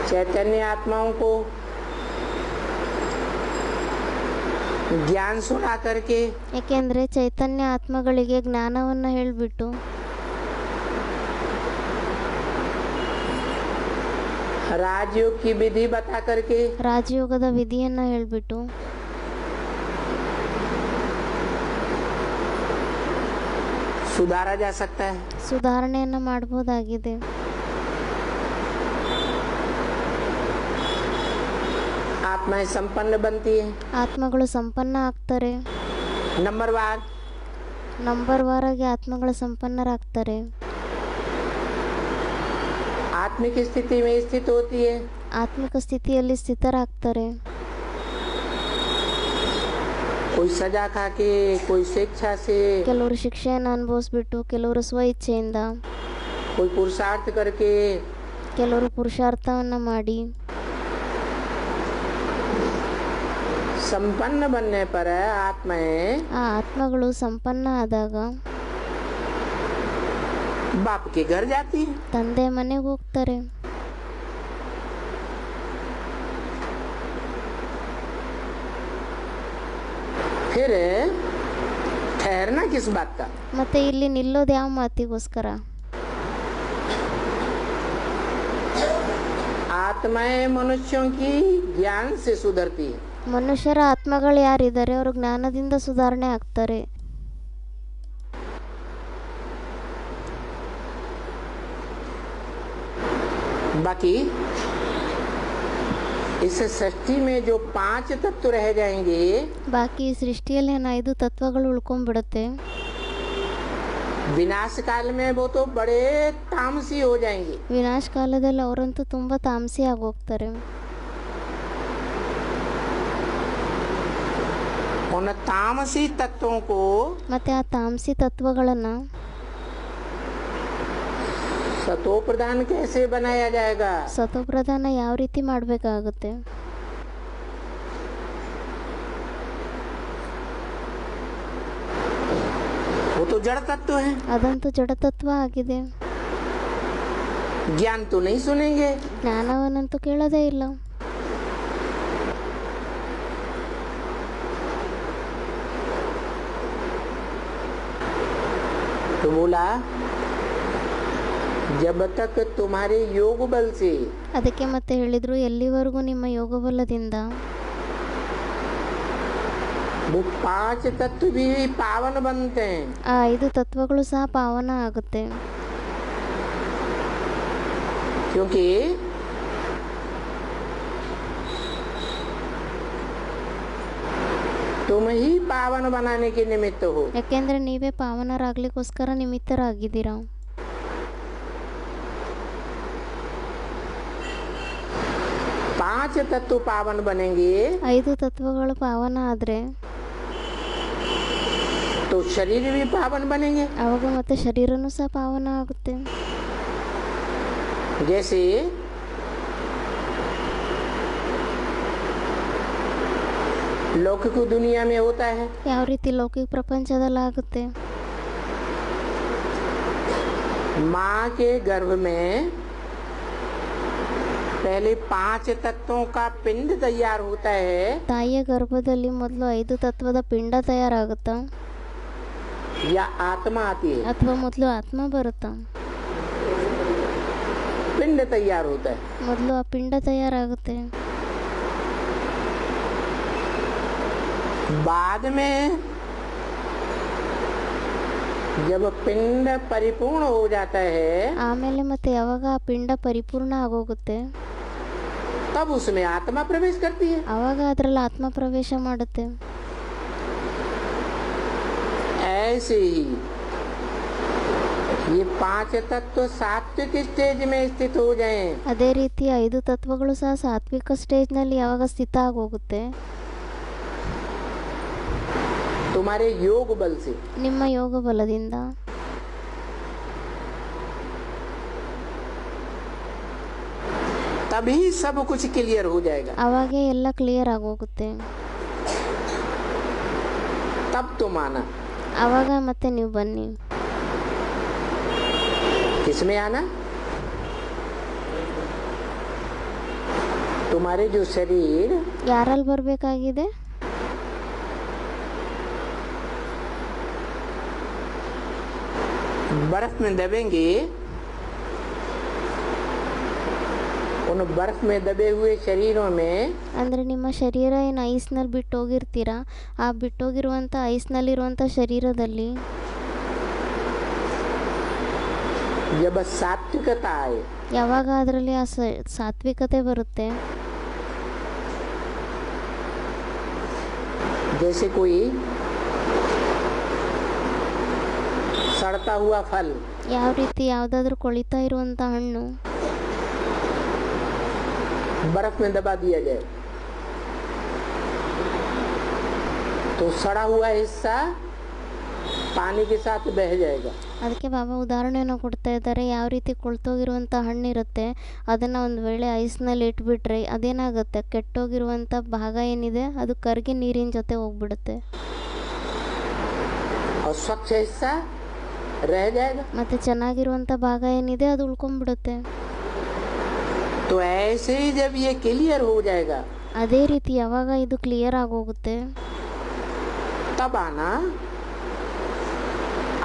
चैतन्य आत्माओं को ज्ञान सुना करके, ಏಕೆಂದರೆ ಚೈತನ್ಯ ಆತ್ಮಗಳಿಗೆ ಜ್ಞಾನವನ್ನು ಹೇಳಿಬಿಟ್ಟು, राजयोग की विधि बता करके, ರಾಜಯೋಗದ ವಿಧಿಯನ್ನು ಹೇಳಿಬಿಟ್ಟು सुधारा जा सकता है। ಸುಧಾರಣೆಯನ್ನು ಮಾಡಬಹುದಾಗಿದೆ. आत्माएं संपन्न बनती है। ಆತ್ಮಗಳು ಸಂಪನ್ನ ಆಗ್ತಾರೆ. नंबरवार ನಂಬರ್ ವಾರಾಗಿ ಆತ್ಮಗಳು ಸಂಪನ್ನರಾಗ್ತಾರೆ. आत्मिक स्थिति में स्थित होती है। ಆತ್ಮಿಕ ಸ್ಥಿತಿಯಲ್ಲಿ ಸ್ಥಿತರಾಗ್ತಾರೆ. कोई सजा खा के, कोई स्वेच्छा से, ಕೆಲವರು ಶಿಕ್ಷೆಯನ್ನು ಅನುಭವಿಸ್ಬಿಟ್ಟು, ಕೆಲವರು ಸ್ವ ಇಚ್ಛೆಯಿಂದ, कोई पुरुषार्थ करके, ಕೆಲವರು ಪುರುಷಾರ್ಥವನ್ನು ಮಾಡಿ, संपन्न बनने पर आत्माएं ಆ ಆತ್ಮಗಳು ಸಂಪನ್ನ ಆದಾಗ बाप के घर जाती है। ತಂದೆ ಮನೆಗೆ ಹೋಗ್ತಾರೆ. फिर ठहरना किस बात का? ಮತ್ತೆ ಇಲ್ಲಿ ನಿಲ್ಲೋದು ಯಾವ ಮಾತಿಗೋಸ್ಕರ? आत्माएं मनुष्यों की ज्ञान से सुधरती है। ಮನುಷ್ಯರ ಆತ್ಮಗಳು ಯಾರಿದ್ದಾರೆ ಅವರು ಜ್ಞಾನದಿಂದ ಸುಧಾರಣೆ ಆಗ್ತಾರೆ. बाकी इस सृष्टि में जो 5 तत्व रह जाएंगे, ಬಾಕಿ ಈ ಸೃಷ್ಟಿಯಲ್ಲಿ ಏನು 5 ತತ್ವಗಳು ಉಳ್ಕೊಂಡ್ಬಿಡುತ್ತೆ. विनाश काल में वो तो बड़े तामसी हो जाएंगे. ವಿನಾಶ ಕಾಲದಲ್ಲಿ ಅವರಂತೂ ತುಂಬ ತಾಮಸಿ ಆಗೋಗ್ತಾರೆ. उन तामसी तत्वों को ಮತ್ತೆ ಆ ತಾಮಸಿ ತತ್ವಗಳನ್ನು सतो प्रधान कैसे बनाया जाएगा? ಸತೋಪ್ರಧಾನ ಯಾವ ರೀತಿ ಮಾಡಬೇಕಾಗುತ್ತೆ? वो तो जड़ तत्व है. ಅದಂತೂ ಜಡತತ್ವ ಆಗಿದೆ. ज्ञान तो नहीं सुनेंगे. ಜ್ಞಾನವನ್ನಂತೂ ಕೇಳೋದೇ ಇಲ್ಲ. तो बोला जब तक तुम्हारे योग बल से ಅದಕ್ಕೆ ಮತ್ತೆ ಹೇಳಿದ್ರು, ಎಲ್ಲಿವರೆಗೂ ನಿಮ್ಮ ಯೋಗಬಲದಿಂದ वो 5 तत्व भी पावन बनते हैं. ಆ 5 ತತ್ವಗಳು ಸಹ ಪಾವನ ಆಗುತ್ತೆ. क्योंकि तुम ही पावन बनाने के निमित्त हो. ಯಾಕೆಂದ್ರೆ ನೀವೇ ಪಾವನರಾಗ್ಲಿಕ್ಕೋಸ್ಕರ ನಿಮಿತ್ತರಾಗಿದ್ದೀರಾ. 5 तत्व पावन बनेंगे 5 ತತ್ವಗಳು ಪಾವನ ಆದ್ರೆ तो शरीर भी पावन बनेंगे. ಅವಾಗ ಮತ್ತೆ ಶರೀರನೂ ಸಹ ಪಾವನ ಆಗುತ್ತೆ. जैसे लौकिक दुनिया में होता है. ಯಾವ ರೀತಿ ಲೌಕಿಕ ಪ್ರಪಂಚದಲ್ಲಿ ಆಗುತ್ತೆ? माँ के गर्भ में पहले 5 तत्वों का पिंड तैयार होता है. ತಾಯಿಯ ಗರ್ಭದಲ್ಲಿ ಮೊದಲು 5 ತತ್ವದ ಪಿಂಡ ತಯಾರಾಗುತ್ತಾ या आत्मा आती है. ಅಥವಾ ಮೊದಲು ಆತ್ಮ ಬರುತ್ತಾ? पिंड तैयार होता है. ಮೊದಲು ಆ ಪಿಂಡ ತಯಾರಾಗುತ್ತೆ. बाद में जब पिंड परिपूर्ण हो जाता है ಆಮೇಲೆ ಮತ್ತೆ ಯಾವಾಗ ಆ ಪಿಂಡ ಪರಿಪೂರ್ಣ ಆಗೋಗುತ್ತೆ तब उसमें आत्मा प्रवेश करती है. ಆವಾಗ ಅದರಲ್ಲಿ ಆತ್ಮ ಪ್ರವೇಶ ಮಾಡುತ್ತೆ. ऐसे ही ये 5 तत्व सात्विक स्टेज में स्थित हो जाएं. ಅದೇ ರೀತಿ 5 ತತ್ವಗಳು ಸಹ ಸಾತ್ವಿಕ ಸ್ಟೇಜ್ನಲ್ಲಿ ಯಾವಾಗ ಸ್ಥಿತ ಆಗೋಗುತ್ತೆ? तुम्हारे योग बल से. ನಿಮ್ಮ ಯೋಗ ಬಲದಿಂದ. तभी सब कुछ क्लियर हो जाएगा. ಅವಾಗೇ ಎಲ್ಲ ಕ್ಲಿಯರ್ ಆಗೋಗುತ್ತೆ. तब तो माना. ಆವಾಗ ಮತ್ತೆ ನೀವು ಬನ್ನಿ. किसमें आना? तुम्हारे जो शरीर ಯಾರಲ್ಲಿ ಬರಬೇಕಾಗಿದೆ? बर्फ में दबेंगे. उन बर्फ में दबे हुए शरीरों में ಅಂದರೆ ನಿಮ್ಮ ಶರೀರ ಏನು ಐಸ್ನಲ್ಲಿ ಬಿಟ್ಟೋಗಿರ್ತೀರಾ, ಆ ಬಿಟ್ಟೋಗಿರುವಂಥ ಐಸ್ನಲ್ಲಿರುವಂಥ ಶರೀರದಲ್ಲಿ जब सात्विकता आए ಯಾವಾಗ ಅದರಲ್ಲಿ ಆ ಸಾತ್ವಿಕತೆ ಬರುತ್ತೆ, जैसे कोई सड़ता हुआ फल ಯಾವ ರೀತಿ ಯಾವುದಾದ್ರೂ ಕೊಳಿತಾ ಇರುವಂಥ ಹಣ್ಣು बर्फ में दबा दिया जाए तो सड़ा हुआ हिस्सा पानी के साथ बह जाएगा. ಅದಕ್ಕೆ ಬಾಬಾ ಉದಾಹರಣೆಯನ್ನು ಕೊಡ್ತಾ ಇದ್ದಾರೆ. ಯಾವ ರೀತಿ ಕೊಳ್ತೋಗಿರುವಂಥ ಹಣ್ಣಿರುತ್ತೆ, ಅದನ್ನು ಒಂದು ವೇಳೆ ಐಸ್ನಲ್ಲಿ ಇಟ್ಬಿಟ್ರೆ ಅದೇನಾಗುತ್ತೆ, ಕೆಟ್ಟೋಗಿರುವಂಥ ಭಾಗ ಏನಿದೆ ಅದು ಕರಗಿ ನೀರಿನ ಜೊತೆ ಹೋಗ್ಬಿಡುತ್ತೆ. और स्वच्छ हिस्सा रह जाएगा. ಮತ್ತು ಚೆನ್ನಾಗಿರುವಂಥ ಭಾಗ ಏನಿದೆ ಅದು ಉಳ್ಕೊಂಡ್ಬಿಡುತ್ತೆ. तो ऐसे ही जब ये क्लियर हो जाएगा ಅದೇ ರೀತಿ ಯಾವಾಗ ಇದು ಕ್ಲಿಯರ್ ಆಗೋಗುತ್ತೆ तब आना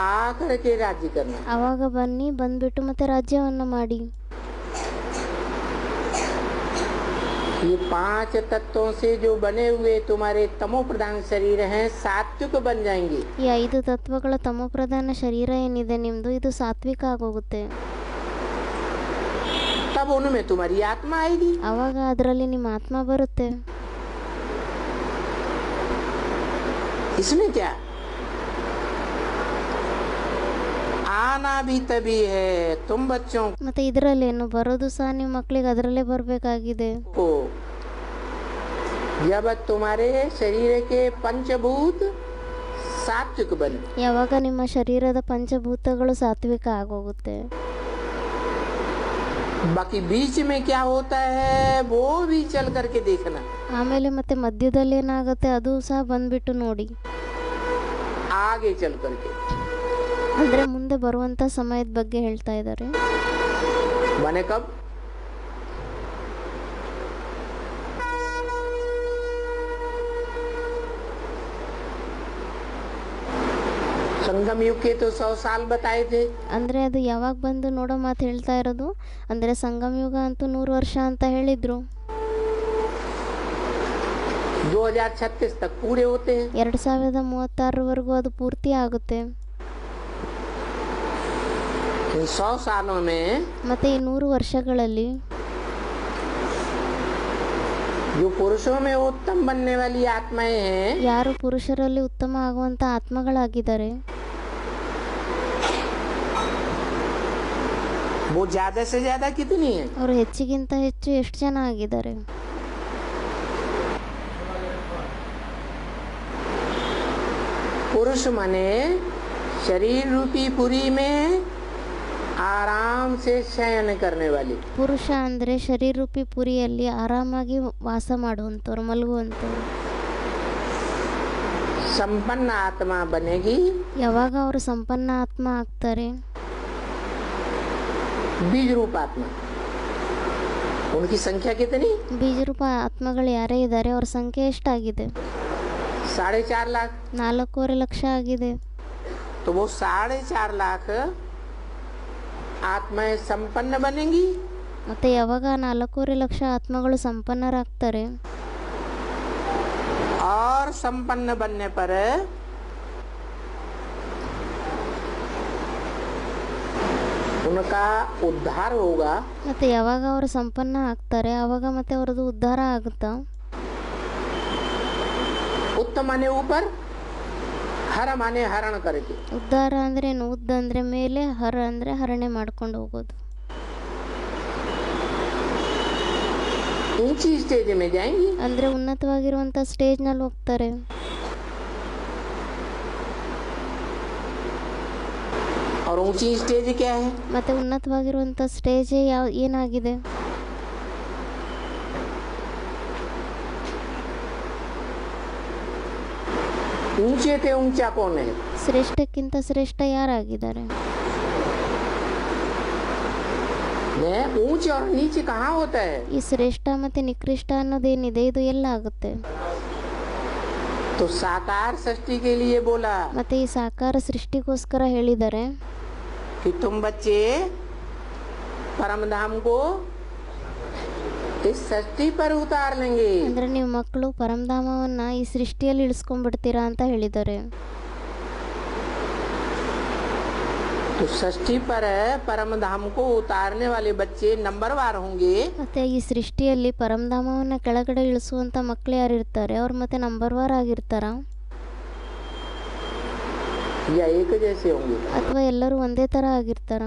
आकर के राज्य करना. ಆವಾಗ ಬನ್ನಿ, ಬಂದ್ಬಿಟ್ಟು ಮತ್ತೆ ರಾಜ್ಯವನ್ನು ಮಾಡಿ. ये 5 तत्वों से जो बने हुए तुम्हारे तमो प्रधान शरीर हैं सात्विक बन जाएंगे। ಈ 5 ತತ್ವಗಳ ತಮೋಪ್ರಧಾನ ಶರೀರ ಏನಿದೆ ನಿಮ್ಮದು ಇದು ಸಾತ್ವಿಕ ಆಗೋಗುತ್ತೆ. तब उनमें तुम्हारी आत्मा आएगी। ಆವಾಗ ಅದರಲ್ಲಿ ನಿಮ್ಮ ಆತ್ಮ ಬರುತ್ತೆ. इसमें क्या आना भी तभी है तुम बच्चों ಮತ್ತೆ ಇದರಲ್ಲೇನು ಬರೋದು ಸಹ ನಿಮ್ಮ ಮಕ್ಕಳಿಗೆ ಅದರಲ್ಲೇ ಬರಬೇಕಾಗಿದೆ. को जब तुम्हारे शरीर के पंचभूत सात्विक बने। ಯಾವಾಗ ನಿಮ್ಮ ಶರೀರದ ಪಂಚಭೂತಗಳು ಸಾತ್ವಿಕ ಆಗೋಗುತ್ತೆ. बाकी बीच में क्या होता है वो भी चल करके देखना। ಆಮೇಲೆ ಮತ್ತೆ ಮಧ್ಯದಲ್ಲಿ ಏನಾಗುತ್ತೆ ಅದು ಸಹ ಬಂದ್ಬಿಟ್ಟು ನೋಡಿ. आगे चल करके ಅಂದ್ರೆ ಮುಂದೆ ಬರುವಂತ ಸಮಯದ ಬಗ್ಗೆ ಹೇಳ್ತಾ ಇದ್ದಾರೆ. माने कब संगम युग के तो 100 साल बताए थे। ಅಂದ್ರೆ ಅದು ಯಾವಾಗ ಬಂದು ನೋಡೋ ಮಾತು ಹೇಳ್ತಾ ಇರೋದು ಅಂದ್ರೆ ಸಂಗಮ ಯುಗ ಅಂತೂ 100 ವರ್ಷ ಅಂತ ಹೇಳಿದ್ರು. 2036 तक पूरे होते हैं। 2036 ಅದು ಪೂರ್ತಿ ಆಗುತ್ತೆ. इन 100 सालों में ಮತ್ತೆ ಈ 100 ವರ್ಷಗಳಲ್ಲಿ जो पुरुषों में उत्तम बनने वाली आत्माएं हैं ಯಾರು ಪುರುಷರಲ್ಲಿ ಉತ್ತಮ ಆಗುವಂತ ಆತ್ಮಗಳಾಗಿದ್ದಾರೆ वो ज्यादा से ज्यादा कितनी है? ಅವರು ಹೆಚ್ಚಿಗಿಂತ ಹೆಚ್ಚು ಎಷ್ಟು ಜನ ಆಗಿದ್ದಾರೆ? पुरुष माने शरीर रूपी पुरी में आराम से शयन करने वाले। ಪುರುಷ ಅಂದ್ರೆ ಶರೀರ ರೂಪಿ ಪುರಿಯಲ್ಲಿ ಆರಾಮಾಗಿ ವಾಸ ಮಾಡುವಂತವ್ರು ಮಲಗುವಂತವ್ರು. संपन्न आत्मा बनेगी ಯಾವಾಗ ಅವರು ಸಂಪನ್ನ ಆತ್ಮ ಆಗ್ತಾರೆ? बीज रूप आत्मा। उनकी संख्या कितनी? ಬೀಜ ರೂಪ ಆತ್ಮಗಳು ಯಾರೇ ಇದ್ದಾರೆ ಅವ್ರ ಸಂಖ್ಯೆ ಎಷ್ಟಾಗಿದೆ? 4.5 लाख। 4.25 ಲಕ್ಷ ಆಗಿದೆ. तो वो 4.5 लाख आत्माएं संपन्न बनेंगी। ಮತ್ತೆ ಯಾವಾಗ 4.25 ಲಕ್ಷ ಆತ್ಮಗಳು ಸಂಪನ್ನರಾಗ್ತಾರೆ? और संपन्न बनने पर उनका उद्धार होगा। ಮತ್ತೆ ಯಾವಾಗ ಅವರು ಸಂಪನ್ನ ಆಗ್ತಾರೆ ಆವಾಗ ಮತ್ತೆ ಅವರದು ಉದ್ಧಾರ ಆಗುತ್ತಾ? उत्तम माने ऊपर, हर माने हरण करके। ಉದ್ಧಾರ ಅಂದ್ರೆ ಏನು? ಉದ್ದ ಅಂದ್ರೆ ಮೇಲೆ, ಹರ ಅಂದ್ರೆ ಹರಣೆ ಮಾಡ್ಕೊಂಡು ಹೋಗೋದು. ऊंची स्टेज में जाएंगी ಅಂದ್ರೆ ಉನ್ನತವಾಗಿರುವಂತ ಸ್ಟೇಜ್ ನಲ್ಲಿ ಹೋಗ್ತಾರೆ. और ऊंची स्टेज क्या है? ಮತ್ತೆ ಉನ್ನತವಾಗಿರುವಂತ ಸ್ಟೇಜ್ ಏನಾಗಿದೆ? ऊंचे थे ऊंचा कौन है? ಶ್ರೇಷ್ಠಕ್ಕಿಂತ ಶ್ರೇಷ್ಠ ಯಾರಾಗಿದ್ದಾರೆ? ऊंचे और नीचे कहाँ होता है? ಈ ಶ್ರೇಷ್ಠ ಮತ್ತೆ ನಿಕೃಷ್ಟ ಅನ್ನೋದೇನಿದೆ ಇದು ಎಲ್ಲ ಆಗುತ್ತೆ? तो साकार सृष्टि के लिए बोला ಮತ್ತೆ ಈ ಸಾಕಾರ ಸೃಷ್ಟಿಗೋಸ್ಕರ ಹೇಳಿದ್ದಾರೆ कि तुम बच्चे परम धाम को इस सृष्टि पर उतार लेंगे। ಅಂದ್ರೆ ನೀವು ಮಕ್ಕಳು ಪರಮಧಾಮವನ್ನ ಈ ಸೃಷ್ಟಿಯಲ್ಲಿ ಇಳಿಸ್ಕೊಂಡ್ಬಿಡ್ತೀರಾ ಅಂತ ಹೇಳಿದ್ದಾರೆ. तो सृष्टि पर परम धाम को उतारने वाले बच्चे नंबरवार होंगे। ಮತ್ತೆ ಈ ಸೃಷ್ಟಿಯಲ್ಲಿ ಪರಮಧಾಮವನ್ನ ಕೆಳಗಡೆ ಇಳಿಸುವಂತ ಮಕ್ಕಳು ಯಾರಿರ್ತಾರೆ ಅವ್ರು ಮತ್ತೆ ನಂಬರ್ ವಾರ್ ಆಗಿರ್ತಾರ या एक जैसे होंगे? ಅಥವಾ ಎಲ್ಲರೂ ಒಂದೇ ತರ ಆಗಿರ್ತಾರ?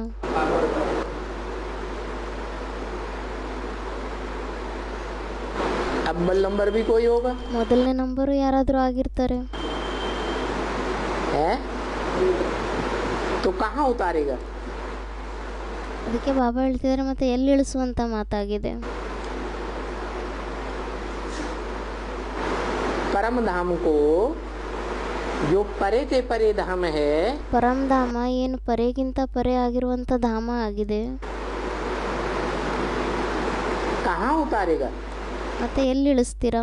अव्वल नंबर भी कोई होगा ಮೊದಲನೇ ನಂಬರು ಯಾರಾದರೂ ಆಗಿರ್ತಾರೆ. है? तो कहाँ उतारेगा? ಅದಕ್ಕೆ ಬಾಬಾ ಹೇಳ್ತಿದ್ದಾರೆ ಮತ್ತೆ ಎಲ್ಲಿ ಇಳಿಸುವಂತ ಮಾತಾಗಿದೆ. परम धाम को जो परे के परे धाम है ಪರಮಧಾಮ ಏನು ಪರೆಗಿಂತ ಪರೆ ಆಗಿರುವಂತ ಧಾಮ ಆಗಿದೆ. कहाँ उतारेगा? ಮತ್ತೆ ಎಲ್ಲಿ ಇಳಿಸ್ತೀರಾ?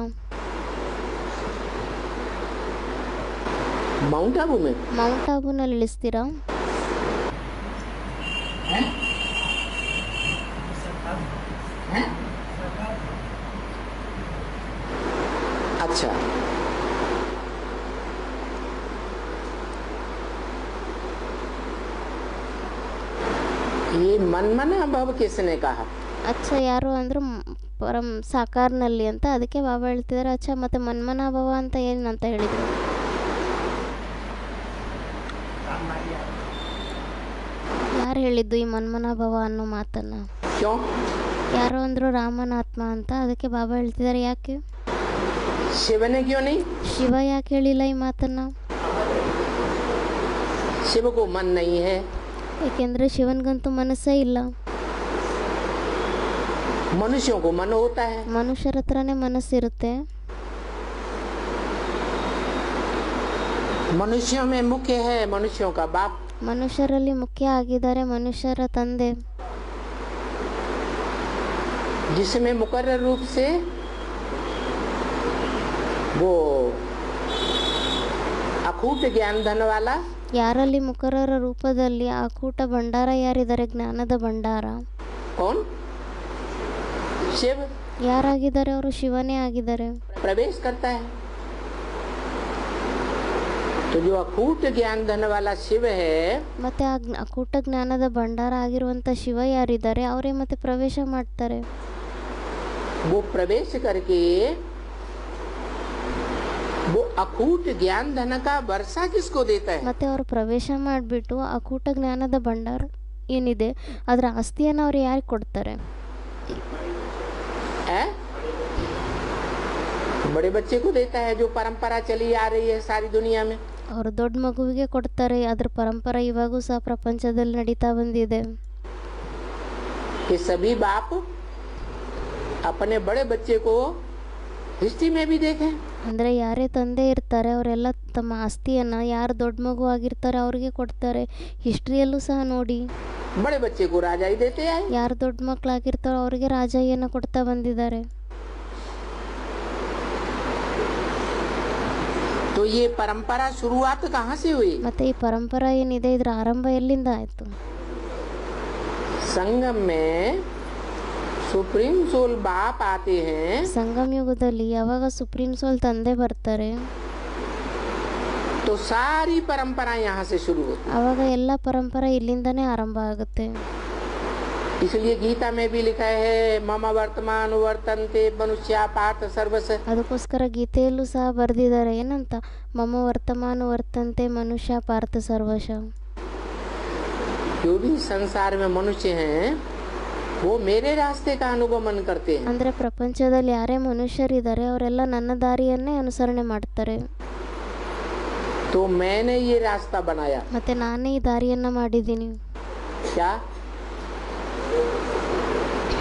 माउंट आबू में। ಮೌಂಟ್ ಆಬೂನಲ್ಲಿ ಇಳಿಸ್ತೀರಾ? ये मनमना भव किसने कहा? ಅಚ್ಚ ಯಾರು ಅಂದರು ಪರಂ ಸಾಕಾರ್ನಲ್ಲಿ ಅಂತ. ಅದಕ್ಕೆ ಬಾಬಾ ಹೇಳ್ತಿದ್ದಾರೆ ಅಚ್ಚ ಮತ್ತು ಮನ್ಮನಾಭವ ಅಂತ ಏನಂತ ಹೇಳಿದರು. ಯಾರು ಹೇಳಿದ್ದು ಈ ಮನ್ಮನಾಭವ ಅನ್ನೋ ಮಾತನ್ನು? क्यों? ಯಾರೋ ಅಂದರು ರಾಮನಾತ್ಮ ಅಂತ. ಅದಕ್ಕೆ ಬಾಬಾ ಹೇಳ್ತಿದ್ದಾರೆ ಯಾಕೆ? शिव ने क्यों नहीं? ಶಿವ ಯಾಕೆ ಹೇಳಿಲ್ಲ ಈ ಮಾತನ್ನು? शिव को मन नहीं है. ಏಕೆಂದರೆ ಶಿವನಿಗಂತೂ ಮನಸ್ಸೇ ಇಲ್ಲ. मनुष्यों को मन होता है. ಮನುಷ್ಯರ ಹತ್ರನೇ ಮನಸ್ಸಿರುತ್ತೆ. मनुष्यों में मुख्य है मनुष्यों का बाप. ಮನುಷ್ಯರಲ್ಲಿ ಮುಖ್ಯ ಆಗಿದ್ದಾರೆ ಮನುಷ್ಯರ ತಂದೆ, जिसमें मुकर्रर रूप से वो अखूट ज्ञान धन वाला. ಯಾರಲ್ಲಿ ಮುಖರರ ರೂಪದಲ್ಲಿ ಆ ಕೂಟ ಭಂಡಾರ ಯಾರಿದ್ದಾರೆ? ಜ್ಞಾನದ ಭಂಡಾರ. कौन? शिव. ಯಾರಾಗಿದ್ದಾರೆ? ಅವರು ಶಿವನೇ ಆಗಿದ್ದಾರೆ. प्रवेश करता है. तो जो अखूट ज्ञान धन वाला शिव है, ಮತ್ತೆ ಆ ಅಕೂಟ ಜ್ಞಾನದ ಭಂಡಾರ ಆಗಿರುವಂಥ ಶಿವ ಯಾರಿದ್ದಾರೆ ಅವರೇ ಮತ್ತೆ ಪ್ರವೇಶ ಮಾಡ್ತಾರೆ. वो प्रवेश करके वो अखूट ज्ञान धन का वर्षा किसको देता है? ಮತ್ತೆ ಅವರು ಪ್ರವೇಶ ಮಾಡಿಬಿಟ್ಟು ಅಕೂಟ ಜ್ಞಾನದ ಭಂಡಾರ ಏನಿದೆ ಅದರ ಆಸ್ತಿಯನ್ನು ಅವ್ರು ಯಾರಿಗೆ ಕೊಡ್ತಾರೆ? बड़े बच्चे को देता है जो परंपरा चली आ रही है सारी दुनिया में. ಅವರು ದೊಡ್ಡ ಮಗುವಿಗೆ ಕೊಡ್ತಾರೆ. ಅದರ ಪರಂಪರೆ ಇವಾಗೂ ಸಹ ಪ್ರಪಂಚದಲ್ಲಿ ನಡೀತಾ ಬಂದಿದೆ. कि सभी बाप अपने बड़े बच्चे को हिस्ट्री में भी देखें. ಅಂದರೆ ಯಾರೇ ತಂದೆ ಇರ್ತಾರೆ ಅವರೆಲ್ಲ ತಮ್ಮ ಆಸ್ತಿಯನ್ನು ಯಾರು ದೊಡ್ಡ ಮಗು ಆಗಿರ್ತಾರೆ ಅವ್ರಿಗೆ ಕೊಡ್ತಾರೆ. ಹಿಸ್ಟ್ರಿಯಲ್ಲೂ ಸಹ ನೋಡಿ, बड़े बच्चे को राजा ही देते हैं. ಯಾರು ದೊಡ್ಡ ಮಕ್ಕಳಾಗಿರ್ತಾರೋ ಅವ್ರಿಗೆ ರಾಜಯ್ಯನ ಕೊಡ್ತಾ ಬಂದಿದ್ದಾರೆ. तो ये परंपरा शुरुआत कहाँ से हुई? ಮತ್ತೆ ಈ ಪರಂಪರೆ ಏನಿದೆ ಇದರ ಆರಂಭ ಎಲ್ಲಿಂದ ಆಯಿತು? संगम में सुप्रीम सोल बाप आते हैं. ಸಂಗಮ ಯುಗದಲ್ಲಿ ಯಾವಾಗ ಸುಪ್ರೀಂ ಸೋಲ್ ತಂದೆ ಬರ್ತಾರೆ तो सारी परंपरा यहाँ से शुरू होती. ಆವಾಗ ಎಲ್ಲ ಪರಂಪರೆ ಇಲ್ಲಿಂದನೇ ಆರಂಭ ಆಗುತ್ತೆ. इसलिए गीता में भी लिखा है मम वर्तमान वर्तन्ते मनुष्य पार्थ सर्वस. ಅದಕ್ಕೋಸ್ಕರ गीತೆಯಲ್ಲೂ ಸಹ ಬರೆದಿದ್ದಾರೆ ಏನಂತ? ಮಮ ವರ್ತಮಾನ ವರ್ತಂತೆ ಮನುಷ್ಯ ಪಾರ್ಥ ಸರ್ವಶ. जो भी संसार में मनुष्य हैं वो मेरे रास्ते का अनुगमन करते हैं. ಅಂದರೆ ಪ್ರಪಂಚದಲ್ಲಿ ಯಾರೇ ಮನುಷ್ಯರಿದ್ದಾರೆ ಅವರೆಲ್ಲ ನನ್ನ ದಾರಿಯನ್ನೇ ಅನುಸರಣೆ ಮಾಡ್ತಾರೆ. तो मैंने ये रास्ता बनाया. ಮತ್ತೆ ನಾನೇ ಈ ದಾರಿಯನ್ನು ಮಾಡಿದ್ದೀನಿ. क्या?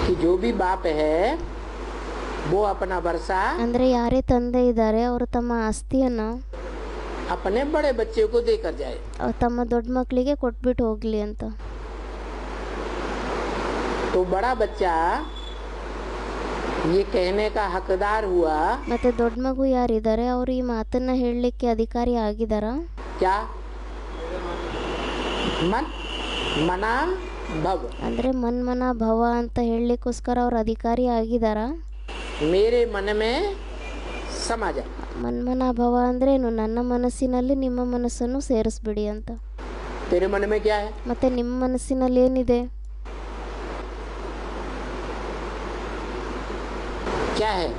कि जो भी बाप है वो अपना वर्षा ಅಂದರೆ ಯಾರೇ ತಂದೆ ಇದ್ದಾರೆ ಅವರು ತಮ್ಮ ಆಸ್ತಿಯನ್ನು अपने बड़े बच्चे को देकर जाए. ತಮ್ಮ ದೊಡ್ಡ ಮಕ್ಕಳಿಗೆ ಕೊಟ್ಬಿಟ್ಟು ಹೋಗಲಿ ಅಂತ. तो बड़ा बच्चा ये कहने का हकदार हुआ. ಮತ್ತೆ ದೊಡ್ಡ ಮಗು ಯಾರಿದ್ದಾರೆ ಅವರು ಈ ಮಾತನ್ನ ಹೇಳಲಿಕ್ಕೆ ಅಧಿಕಾರಿ ಆಗಿದಾರಾ? क्या? मन मना भव. ಅಂದರೆ ಮನ್ಮನ ಭವ ಅಂತ ಹೇಳಲಿಕ್ಕೋಸ್ಕರ ಅವ್ರು ಅಧಿಕಾರಿ ಆಗಿದಾರಾ? मेरे मन में समा जा. ಮನ್ಮನ ಭವ ಅಂದ್ರೇನು? ನನ್ನ ಮನಸ್ಸಿನಲ್ಲಿ ನಿಮ್ಮ ಮನಸ್ಸನ್ನು ಸೇರಿಸ್ಬಿಡಿ ಅಂತ. तेरे मन में क्या है? ಮತ್ತೆ ನಿಮ್ಮ ಮನಸ್ಸಿನಲ್ಲಿ ಏನಿದೆ? क्या है?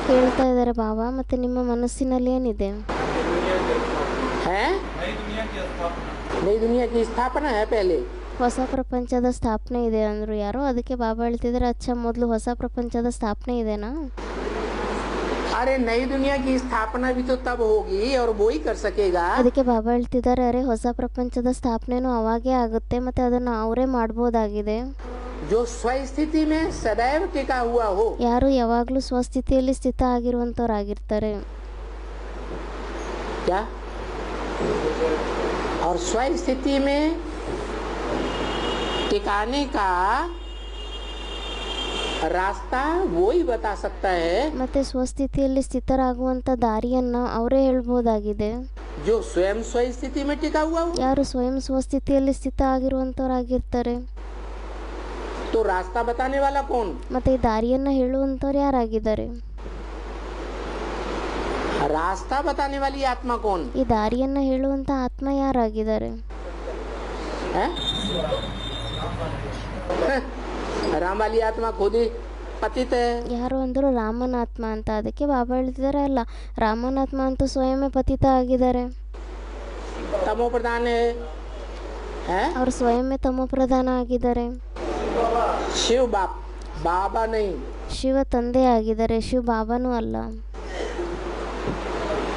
ಕೇಳ್ತಾ ಇದ್ದಾರೆ ಬಾಬಾ. ಮತ್ತೆ ನಿಮ್ಮ ಮನಸ್ಸಿನಲ್ಲಿ ಏನಿದೆ? है नई दुनिया की स्थापना है. पहले ಹೊಸ ಪ್ರಪಂಚದ ಸ್ಥಾಪನೆ ಇದೆ ಅಂದರು ಯಾರೋ. ಅದಕ್ಕೆ ಬಾಬಾ ಹೇಳ್ತಿದ್ದಾರೆ ಅಚ್ಚ ಮೊದಲು ಹೊಸ ಪ್ರಪಂಚದ ಸ್ಥಾಪನೆ ಇದೆನಾ? अरे नई दुनिया की स्थापना भी तो तब होगी और वो ही कर सकेगा. ಅದಕ್ಕೆ ಬಾಬಾ ಹೇಳ್ತಿದ್ದಾರೆ ಅರೆ ಹೊಸ ಪ್ರಪಂಚದ ಸ್ಥಾಪನೆನೂ ಅವಾಗೇ ಆಗುತ್ತೆ ಮತ್ತೆ ಅದನ್ನು ಅವರೇ ಮಾಡ್ಬೋದಾಗಿದೆ. जो स्वस्थिति में सदैव टिका हुआ हो. ಯಾರು ಯಾವಾಗಲೂ ಸ್ವಸ್ಥಿತಿಯಲ್ಲಿ ಸ್ಥಿತ ಆಗಿರುವಂಥವ್ರಾಗಿರ್ತಾರೆ. क्या? और स्वस्थिति में टिकाने का रास्ता वो ही बता सकता है. ಮತ್ತೆ ಸ್ವಸ್ಥಿತಿಯಲ್ಲಿ ಸ್ಥಿತರಾಗುವಂಥ ದಾರಿಯನ್ನು ಅವರೇ ಹೇಳ್ಬೋದಾಗಿದೆ. जो स्वयं स्वस्थिति में टिका हुआ हो. ಯಾರು ಸ್ವಯಂ ಸ್ವಸ್ಥಿತಿಯಲ್ಲಿ ಸ್ಥಿತ ಆಗಿರುವಂಥವ್ರಾಗಿರ್ತಾರೆ. तो रास्ता बताने वाला कौन? ಮತ್ತೆ ಈ ದಾರಿಯನ್ನು ಹೇಳುವಂಥವ್ರು ಯಾರಾಗಿದ್ದಾರೆ? रास्ता बताने वाली आत्मा कौन? ಈ ದಾರಿಯನ್ನು ಹೇಳುವಂಥ ಆತ್ಮ ಯಾರಾಗಿದ್ದಾರೆ? है? राम वाली आत्मा खुद ही पतित है। ಯಾರು ಅಂದರು ರಾಮನ ಆತ್ಮ ಅಂತ. ಅದಕ್ಕೆ ಬಾಬಾ ಹೇಳ್ತಿದ್ದಾರೆ, ಅಲ್ಲ, ರಾಮನ ಆತ್ಮ ಅಂತೂ ಸ್ವಯಂೇ ಪತಿತ ಆಗಿದ್ದಾರೆ, तमो प्रधान है ಅವರು ಸ್ವಯಂೇ ತಮೋ ಪ್ರಧಾನ ಆಗಿದ್ದಾರೆ. शिव बाप, बाबा नहीं। ಶಿವ ತಂದೆ ಆಗಿದ್ದಾರೆ, ಶಿವ ಬಾಬಾನೂ ಅಲ್ಲ.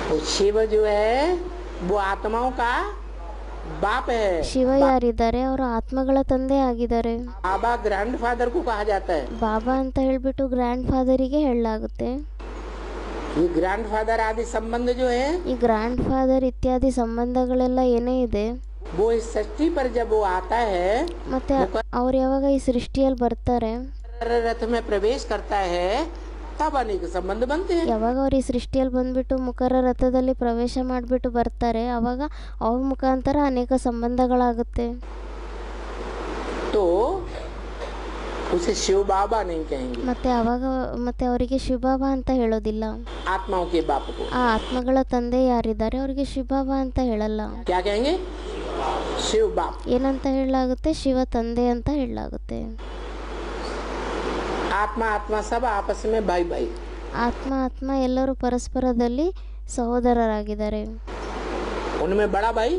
वो शिव जो है वो आत्माओं का बाप है। ಶಿವ ಯಾರಿದ್ದಾರೆ, ಅವರು ಆತ್ಮಗಳ ತಂದೆ ಆಗಿದ್ದಾರೆ. बाबा ग्रैंड फादर को कहा जाता है। ಬಾಬಾ ಅಂತ ಹೇಳ್ಬಿಟ್ಟು ಗ್ರ್ಯಾಂಡ್ ಫಾದರಿಗೆ ಹೇಳಲಾಗುತ್ತೆ. ये ग्रैंड फादर आदि संबंध जो है ಈ ಗ್ರ್ಯಾಂಡ್ ಫಾದರ್ ಇತ್ಯಾದಿ ಸಂಬಂಧಗಳೆಲ್ಲ ಏನೇ ಇದೆ, वो इस सृष्टि पर जब वो आता है, ಮತ್ತೆ ಅವ್ರು ಯಾವಾಗ ಈ ಸೃಷ್ಟಿಯಲ್ಲಿ ಬರ್ತಾರೆ, रथ में प्रवेश करता है, तब अनेक संबंध बनते हैं। ಯಾವಾಗ ಅವ್ರು ಈ ಸೃಷ್ಟಿಯಲ್ಲಿ ಬಂದ್ಬಿಟ್ಟು ಮುಖರ ರಥದಲ್ಲಿ ಪ್ರವೇಶ ಮಾಡಿಬಿಟ್ಟು ಬರ್ತಾರೆ, ಅವಾಗ ಅವ್ರ ಮುಖಾಂತರ ಅನೇಕ ಸಂಬಂಧಗಳಾಗುತ್ತೆ. तो उसे शिव बाबा नहीं कहेंगे, ಮತ್ತೆ ಅವರಿಗೆ ಶಿವಬಾಬಾ ಅಂತ ಹೇಳೋದಿಲ್ಲ. आत्माओं के बाप को ಆ ಆತ್ಮಗಳ ತಂದೆ ಯಾರಿದ್ದಾರೆ ಅವರಿಗೆ ಶಿವಬಾಬಾ ಅಂತ ಹೇಳಲ್ಲ. क्या कहेंगे? शिव बाप। ಏನಂತ ಹೇಳಲಾಗುತ್ತೆ? ಶಿವ ತಂದೆ ಅಂತ ಹೇಳಲಾಗುತ್ತೆ. आत्मा आत्मा सब आपस में भाई भाई। ಆತ್ಮ ಎಲ್ಲರೂ ಪರಸ್ಪರದಲ್ಲಿ ಸಹೋದರರಾಗಿದ್ದಾರೆ. उनमें बड़ा भाई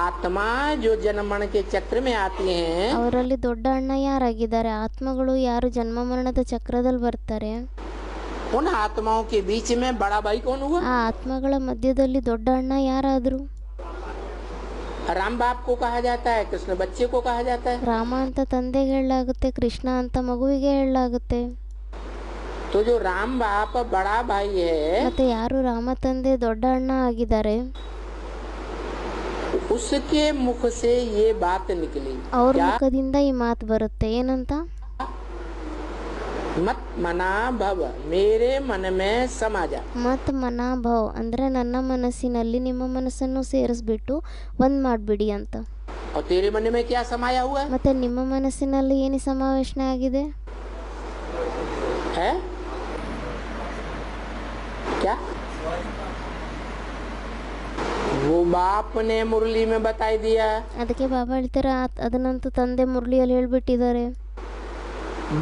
आत्मा जो जन्म मरण के चक्र में आती हैं, ಅವರಲ್ಲಿ ದೊಡ್ಡ ಅಣ್ಣ ಯಾರಾಗಿದ್ದಾರೆ? ಆತ್ಮಗಳು ಯಾರು ಜನ್ಮ ಮರಣದ ಚಕ್ರದಲ್ಲಿ ಬರ್ತಾರೆ, उन आत्माओं के बीच में बड़ा भाई कौन हुआ? ಆ ಆತ್ಮಗಳ ಮಧ್ಯದಲ್ಲಿ ದೊಡ್ಡ ಅಣ್ಣ ಯಾರಾದ್ರು? राम बाप को कहा जाता है, कृष्ण बच्चे को कहा जाता है। ರಾಮ ಅಂತ ತಂದೆಗೆ ಹೇಳಲಾಗುತ್ತೆ, ಕೃಷ್ಣ ಅಂತ ಮಗುವಿಗೆ ಹೇಳಲಾಗುತ್ತೆ. तो जो राम बाप बड़ा भाई है, ಮತ್ತೆ ಯಾರು ರಾಮ ತಂದೆ ದೊಡ್ಡ ಅಣ್ಣ ಆಗಿದ್ದಾರೆ, उसके मुख से ये बात निकली, ಅವ್ರ ಮುಖದಿಂದ ಈ ಮಾತು ಬರುತ್ತೆ. ಏನಂತ? मत मना भव मेरे मन में समा जा। ಮತ್ ಮನಾಭವ್ ಅಂದ್ರೆ ನನ್ನ ಮನಸ್ಸಿನಲ್ಲಿ ನಿಮ್ಮ ಮನಸ್ಸನ್ನು ಸೇರಿಸ್ಬಿಟ್ಟು ಒಂದ್ ಮಾಡ್ಬಿಡಿ ಅಂತ. और तेरे मन में क्या समाया हुआ ಮತ್ತೆ ನಿಮ್ಮ ಮನಸ್ಸಿನಲ್ಲಿ ಏನು ಸಮಾವೇಶನ ಆಗಿದೆ? है? क्या वो बाप ने मुरली में बताई दिया। ಅದಕ್ಕೆ ಬಾಬಾ ಹೇಳ್ತಾರೆ, ಅದನ್ನಂತೂ ತಂದೆ ಮುರಳಿಯಲ್ಲಿ ಹೇಳ್ಬಿಟ್ಟಿದ್ದಾರೆ.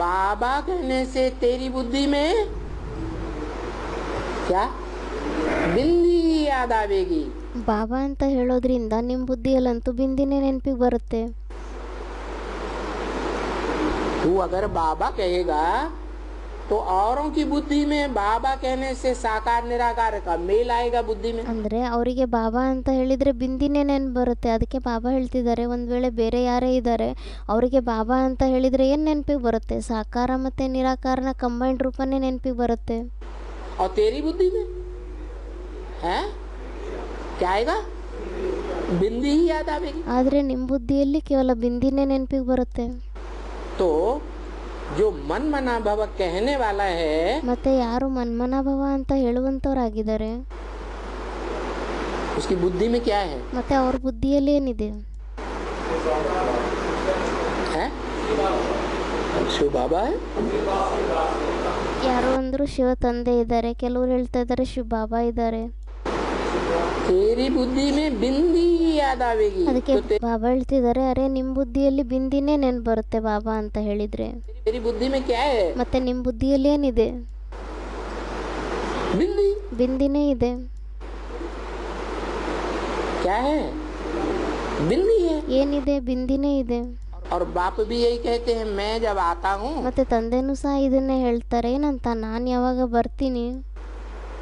बाबा कहने से तेरी बुद्धि में क्या बिंदी याद आवेगी। ಬಾಬಾ ಅಂತ ಹೇಳೋದ್ರಿಂದ ನಿಮ್ಮ ಬುದ್ಧಿಯಲ್ಲಂತೂ ಬಿಂದಿನೇ ನೆನಪಿಗೆ ಬರುತ್ತೆ. तू अगर बाबा कहेगा तो औरों की बुद्धि में बाबा कहने से साकार निराकार का मेल आएगा बुद्धि में। ಅಂದರೆ ಅವರಿಗೆ ಬಾಬಾ ಅಂತ ಹೇಳಿದರೆ ಬಿಂದಿನೇ ನೆನಪು ಬರುತ್ತೆ. ಅದಕ್ಕೆ ಬಾಬಾ ಹೇಳ್ತಿದ್ದಾರೆ, ಒಂದು ವೇಳೆ ಬೇರೆ ಯಾರೇ ಇದ್ದಾರೆ ಅವರಿಗೆ ಬಾಬಾ ಅಂತ ಹೇಳಿದರೆ ಏನು ನೆನಪಿಗೆ ಬರುತ್ತೆ? ಸಾಕಾರ ಮತ್ತು ನಿರಾಕಾರನ ಕಂಬೈಂಡ್ ರೂಪನೇ ನೆನಪಿಗೆ ಬರುತ್ತೆ. और तेरी बुद्धि में है क्या आएगा? बिंदी ही याद आवेगी। ಆದರೆ ನಿಮ್ಮ ಬುದ್ಧಿಯಲ್ಲಿ ಕೇವಲ ಬಿಂದಿನೇ ನೆನಪಿಗೆ ಬರುತ್ತೆ. तो जो मन मना भव कहने वाला है, ಮತ್ತೆ ಯಾರು ಮನ್ಮನಾಭವ ಅಂತ ಹೇಳುವಂಥವ್ರಾಗಿದ್ದಾರೆ, उसकी बुद्धि में क्या है? ಮತ್ತೆ ಅವ್ರ ಬುದ್ಧಿಯಲ್ಲಿ ಏನಿದೆ? है शिव बाबा है। ಯಾರು ಅಂದರು ಶಿವ ತಂದೆ ಇದ್ದಾರೆ, ಕೆಲವರು ಹೇಳ್ತಾ ಇದ್ದಾರೆ ಶಿವ ಬಾಬಾ ಇದ್ದಾರೆ. तेरी बुद्धि में बिंदी ही याद आवेगी। ಅದಕ್ಕೆ ಬಾಬಾ ಹೇಳ್ತಿದ್ದಾರೆ, ಅರೆ ನಿಮ್ಮ ಬುದ್ಧಿಯಲ್ಲಿ ಬಿಂದಿನೇ ನೆನಪು ಬರುತ್ತೆ ಬಾಬಾ ಅಂತ ಹೇಳಿದ್ರೆ. तेरी बुद्धि में क्या है? ಮತ್ತೆ ನಿಮ್ಮ ಬುದ್ಧಿಯಲ್ಲಿ ಏನಿದೆ? बिंदी। ಬಿಂದಿನೇ ಇದೆ. क्या है? बिंदी है। ಏನಿದೆ? ಬಿಂದಿನೇ ಇದೆ. और बाप भी यही कहते हैं, मैं जब आता हूँ ಮತ್ತೆ ತಂದೆನೂ ಸಹ ಇದನ್ನೇ ಹೇಳ್ತಾರೆ. ಏನಂತ? ನಾನು ಯಾವಾಗ ಬರ್ತೀನಿ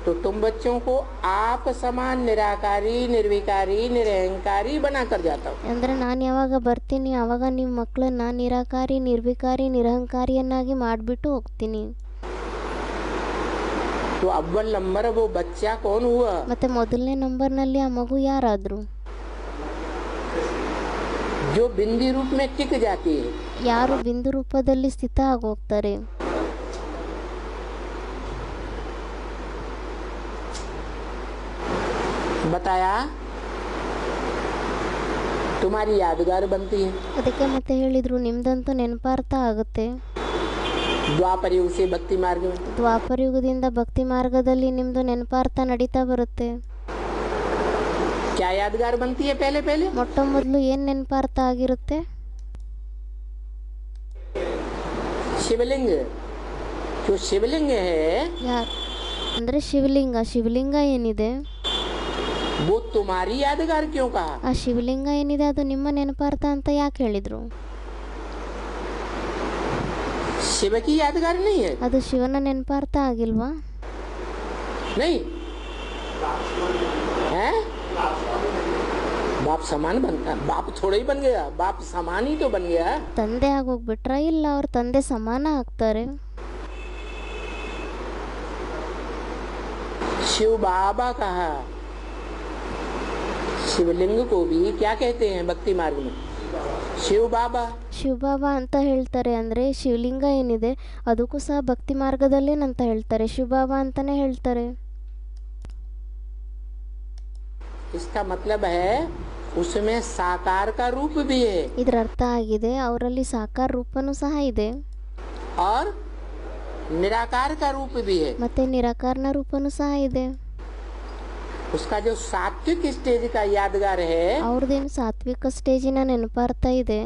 तो तुम बच्चों को आप समान निराकारी निर्विकारी निरहंकारी बना कर जाता हूँ। ಅಂದರೆ ನಾನು ಯಾವಾಗ ಬರ್ತೀನಿ ಆವಾಗ ನಿಮ್ಮ ಮಕ್ಕಳನ್ನ ನಿರಾಕಾರಿ ನಿರ್ವಿಕಾರಿ ನಿರಹಂಕಾರಿಯನ್ನಾಗಿ ಮಾಡಿಬಿಟ್ಟು ಹೋಗ್ತೀನಿ. तो अव्वल नंबर वो बच्चा कौन हुआ? ಮತ್ತೆ ಮೊದಲನೇ ನಂಬರ್ನಲ್ಲಿ ಆ ಮಗು ಯಾರಾದ್ರು? जो बिंदी रूप में टिक जाती है। ಯಾರು ಬಿಂದು ರೂಪದಲ್ಲಿ ಸ್ಥಿತ ಆಗೋಗ್ತಾರೆ. बताया तुम्हारी यादगार बनती है। ಅದಕ್ಕೆ ಮತ್ತೆ ಹೇಳಿದ್ರು ನಿಮ್ದಂತೂ ನೆನಪಾರ್ಥ ಆಗುತ್ತೆ. द्वापर युग से भक्ति मार्ग में ದ್ವಾಪರ ಯುಗದಿಂದ ಭಕ್ತಿ ಮಾರ್ಗದಲ್ಲಿ ನಿಮ್ದು ನೆನಪಾರ್ಥ ನಡೀತಾ ಬರುತ್ತೆ. क्या यादगार बनती है? पहले पहले ಮೊಟ್ಟ ಮೊದಲು ಏನು ನೆನಪಾರ್ಥ ಆಗಿರುತ್ತೆ? शिवलिंग, जो शिवलिंग है ಯಾರು ಅಂದರೆ ಶಿವಲಿಂಗ. ಶಿವಲಿಂಗ ಏನಿದೆ वो तुम्हारी यादगार क्यों कहा? ಆ ಶಿವಲಿಂಗ ಏನಿದೆ ಅದು ನಿಮ್ಮ ನೆನಪಾರ್ಥ ಅಂತ ಯಾಕೆ ಹೇಳಿದರು? शिव की यादगार नहीं है? ಅದು ಶಿವನ ನೆನಪಾರ್ಥ ಆಗಿಲ್ವಾ? नहीं है? बाप समान बनता, बाप थोड़ा ही बन गया, बाप समान ही तो बन गया। ತಂದೆ ಆಗೋಗ್ಬಿಟ್ರ? ಇಲ್ಲ, ಅವ್ರ ತಂದೆ ಸಮಾನ ಆಗ್ತಾರೆ. शिव बाबा कहा, शिवलिंग को भी क्या कहते हैं भक्ति मार्ग में? शिव बाबा। ಶಿವಬಾಬಾ ಅಂತ ಹೇಳ್ತಾರೆ. ಅಂದರೆ ಶಿವಲಿಂಗ ಏನಿದೆ ಅದಕ್ಕೂ ಸಹ ಭಕ್ತಿ ಮಾರ್ಗದಲ್ಲೇನಂತ ಹೇಳ್ತಾರೆ, ಶಿವಬಾಬಾ ಅಂತಾನೆ ಹೇಳ್ತಾರೆ. इसका मतलब है उसमें साकार का रूप भी है ಇದರ ಅರ್ಥ ಆಗಿದೆ ಅವರಲ್ಲಿ ಸಾಕಾರ ರೂಪನೂ ಸಹ ಇದೆ और निराकार का रूप भी है। ಮತ್ತೆ ನಿರಾಕಾರನ ರೂಪನೂ ಸಹ ಇದೆ. उसका जो सात्विक स्टेज का यादगार है ಅವ್ರದ್ದೇನು ಸಾತ್ವಿಕ ಸ್ಟೇಜಿನ ನೆನಪಾರ್ಥ ಇದೆ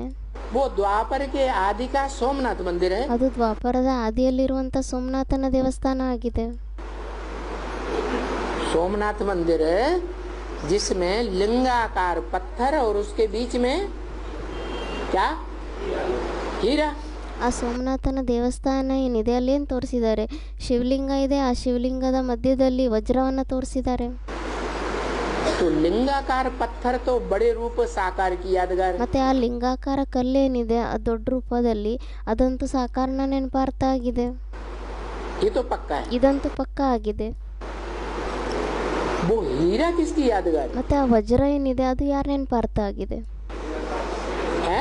वो द्वापर के आदि का सोमनाथ मंदिर है। ಅದು ದ್ವಾಪರದ ಆದಿಯಲ್ಲಿರುವಂಥ ಸೋಮನಾಥನ ದೇವಸ್ಥಾನ ಆಗಿದೆ. सोमनाथ मंदिर जिसमें लिंगाकार पत्थर और उसके बीच में क्या? हीरा। ಆ ಸೋಮನಾಥನ ದೇವಸ್ಥಾನ ಏನಿದೆ ಅಲ್ಲೇನು ತೋರಿಸಿದ್ದಾರೆ? ಶಿವಲಿಂಗ ಇದೆ, ಆ ಶಿವಲಿಂಗದ ಮಧ್ಯದಲ್ಲಿ ವಜ್ರವನ್ನು ತೋರಿಸಿದ್ದಾರೆ. तो लिंगाकार पत्थर तो बड़े रूप साकार की यादगार। ಮತ್ತೆ ಆ ಲಿಂಗಾಕಾರ ಕಲ್ಲೇನಿದೆ ಆ ದೊಡ್ಡ ರೂಪದಲ್ಲಿ ಅದಂತೂ ಸಾಕಾರನ ನೆನಪಾರ್ಥ ಆಗಿದೆ. ये तो पक्का है। ಇದಂತೂ ಪಕ್ಕ ಆಗಿದೆ. वो हीरा किसकी यादगार ಮತ್ತೆ ಆ ವಜ್ರ ಏನಿದೆ ಅದು ಯಾರ ನೆನಪಾರ್ಥ ಆಗಿದೆ? है?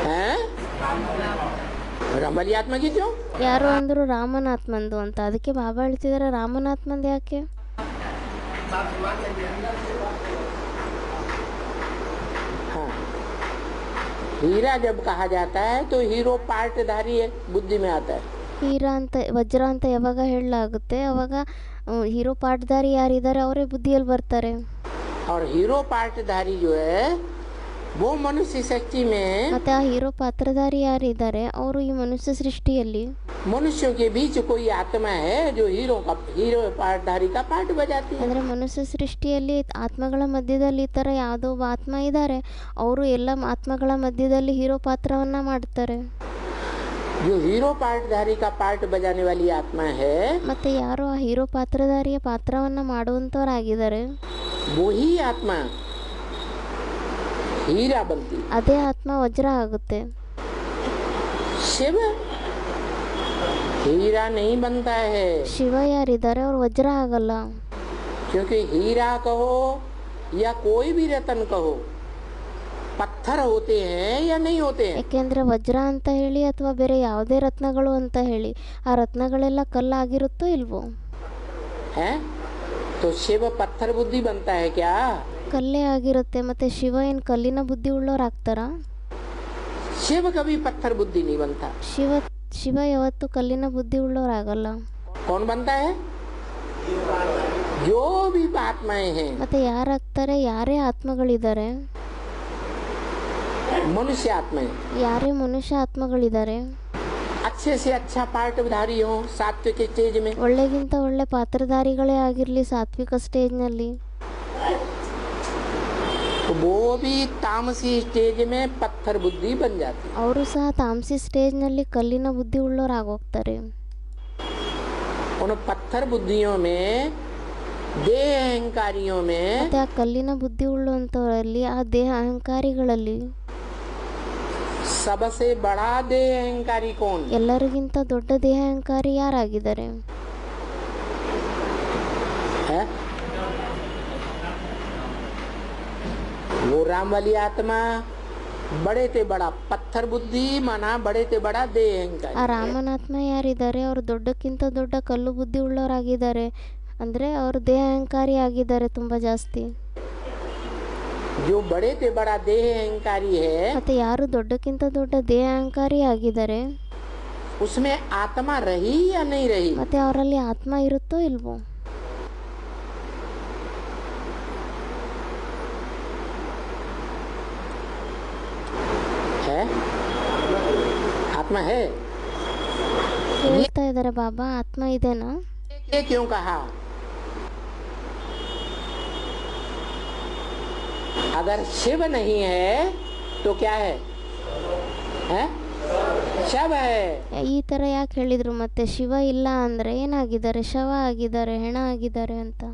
हैं? रमली आत्मा की क्यों? ಯಾರು ಅಂದರು ರಾಮನಾತ್ಮಂದು ಅಂತ. ಅದಕ್ಕೆ ಬಾಬಾ ಹೇಳ್ತಿದ್ದಾರೆ ರಾಮನಾತ್ಮಂದು ಯಾಕೆ? हाँ, हीरा जब कहा जाता है तो हीरो पार्टधारी बुद्धि में आता है। ಹೀರಾ ಅಂತ ವಜ್ರ ಅಂತ ಯಾವಾಗ ಹೇಳಲಾಗುತ್ತೆ ಅವಾಗ ಹೀರೋ ಪಾಠಧಾರಿ ಯಾರಿದ್ದಾರೆ ಅವರೇ ಬುದ್ಧಿಯಲ್ಲಿ ಬರ್ತಾರೆ. और हीरो पार्टधारी जो है वो मनुष्य शक्ति में ಮತ್ತೆ ಆ ಹೀರೋ ಪಾತ್ರಧಾರಿ ಯಾರಿದ್ದಾರೆ ಅವರು ಈ ಮನುಷ್ಯ ಸೃಷ್ಟಿಯಲ್ಲಿ मनुष्यों के बीच कोई आत्मा है जो हीरो पार्टधारी का पार्ट बजाती है। ಅಂದರೆ ಮನುಷ್ಯ ಸೃಷ್ಟಿಯಲ್ಲಿ ಆತ್ಮಗಳ ಮಧ್ಯದಲ್ಲಿ ಈ ಥರ ಯಾವುದೋ ಒಬ್ಬ ಆತ್ಮ ಇದ್ದಾರೆ, ಅವರು ಎಲ್ಲ ಆತ್ಮಗಳ ಮಧ್ಯದಲ್ಲಿ ಹೀರೋ ಪಾತ್ರವನ್ನು ಮಾಡ್ತಾರೆ. जो हीरो पार्टधारी का पार्ट बजाने वाली आत्मा है ಮತ್ತೆ ಯಾರು ಆ ಹೀರೋ ಪಾತ್ರಧಾರಿಯ ಪಾತ್ರವನ್ನು ಮಾಡುವಂಥವ್ರಾಗಿದ್ದಾರೆ वही आत्मा हीरा बनती। ಅದೇ ಆತ್ಮ ವಜ್ರ ಆಗುತ್ತೆ. शिव हीरा नहीं बनता है ಶಿವ ಯಾರಿದ್ದಾರೆ ಅವ್ರು ವಜ್ರ ಆಗಲ್ಲ. क्योंकि हीरा कहो या कोई भी रतन कहो पत्थर होते हैं या नहीं होते हैं। ಯಾಕೆಂದರೆ ವಜ್ರ ಅಂತ ಹೇಳಿ ಅಥವಾ ಬೇರೆ ಯಾವುದೇ ರತ್ನಗಳು ಅಂತ ಹೇಳಿ ಆ ರತ್ನಗಳೆಲ್ಲ ಕಲ್ಲಾಗಿರುತ್ತೋ ಇಲ್ವೋ? है तो शिव पत्थर बुद्धि बनता है क्या? ಕಲ್ಲೇ ಆಗಿರುತ್ತೆ. ಮತ್ತೆ ಶಿವ ಏನು ಕಲ್ಲಿನ ಬುದ್ಧಿ ಉಳ್ಳೋರಾಗ್ತಾರಾ? शिव कभी पत्थर बुद्धि नहीं बनता। ಶಿವ ಯಾವತ್ತೂ ಕಲ್ಲಿನ ಬುದ್ಧಿ ಉಳ್ಳೋರಾಗಲ್ಲ. कौन बनता है? जो भी आत्माएं हैं ಮತ್ತೆ ಯಾರಾಗ್ತಾರೆ? ಯಾರೇ ಆತ್ಮಗಳಿದ್ದಾರೆ, मनुष्य आत्माएं ಯಾರೇ ಮನುಷ್ಯ ಆತ್ಮಗಳಿದ್ದಾರೆ, अच्छे से अच्छा पार्टधारी हो सात्विक स्टेज में ಒಳ್ಳೆಗಿಂತ ಒಳ್ಳೆ ಪಾತ್ರಧಾರಿಗಳೇ ಆಗಿರಲಿ ಸಾತ್ವಿಕ ಸ್ಟೇಜ್ನಲ್ಲಿ, तो वो भी तामसी स्टेज में पत्थर बुद्धि बन जाती। ಅವರು ಸಹ ತಾಮಸಿ ಸ್ಟೇಜ್ನಲ್ಲಿ ಕಲ್ಲಿನ ಬುದ್ಧಿ ಉಳ್ಳೋರಾಗೋಗ್ತಾರೆ. उन पत्थर बुद्धियों में देह अहंकारियों में ಮತ್ತೆ ಆ ಕಲ್ಲಿನ ಬುದ್ಧಿ ಉಳ್ಳುವಂಥವರಲ್ಲಿ ಆ ದೇಹ ಅಹಂಕಾರಿಗಳಲ್ಲಿ सबसे बड़ा देह अहंकारी कौन? ಎಲ್ಲರಿಗಿಂತ ದೊಡ್ಡ ದೇಹ ಅಹಂಕಾರಿ ಯಾರಾಗಿದ್ದಾರೆ? है वो राम वाली आत्मा बड़े ते बड़ा पत्थर बुद्धि माना बड़े ते बड़ा देह अहंकारी। ಆ ರಾಮನಾತ್ಮ ಯಾರಿದ್ದಾರೆ ಅವರು ದೊಡ್ಡಕ್ಕಿಂತ ದೊಡ್ಡ ಕಲ್ಲು ಬುದ್ಧಿ ಉಳ್ಳವರಾಗಿದ್ದಾರೆ. ಅಂದರೆ ಅವರು ದೇಹ ಅಹಂಕಾರಿ ಆಗಿದ್ದಾರೆ ತುಂಬ ಜಾಸ್ತಿ. जो बड़े ते बड़ा देह अहंकारी है ಮತ್ತೆ ಯಾರು ದೊಡ್ಡಕ್ಕಿಂತ ದೊಡ್ಡ ದೇಹ ಅಹಂಕಾರಿ ಆಗಿದ್ದಾರೆ उसमें आत्मा रही या नहीं रही? ಮತ್ತೆ ಅವರಲ್ಲಿ ಆತ್ಮ ಇರುತ್ತೋ ಇಲ್ವೋ? है आत्मा है? ಹೇಳ್ತಾ ಇದ್ದಾರೆ ಬಾಬಾ, ಆತ್ಮ ಇದೆನಾ? ये क्यों कहा? अगर शिव नहीं है तो क्या है? हैं? शव है. ಈ ಥರ ಯಾಕೆ ಹೇಳಿದರು? ಮತ್ತೆ ಶಿವ ಇಲ್ಲ ಅಂದರೆ ಏನಾಗಿದ್ದಾರೆ? ಶವ ಆಗಿದ್ದಾರೆ, ಹೆಣ ಆಗಿದ್ದಾರೆ ಅಂತ.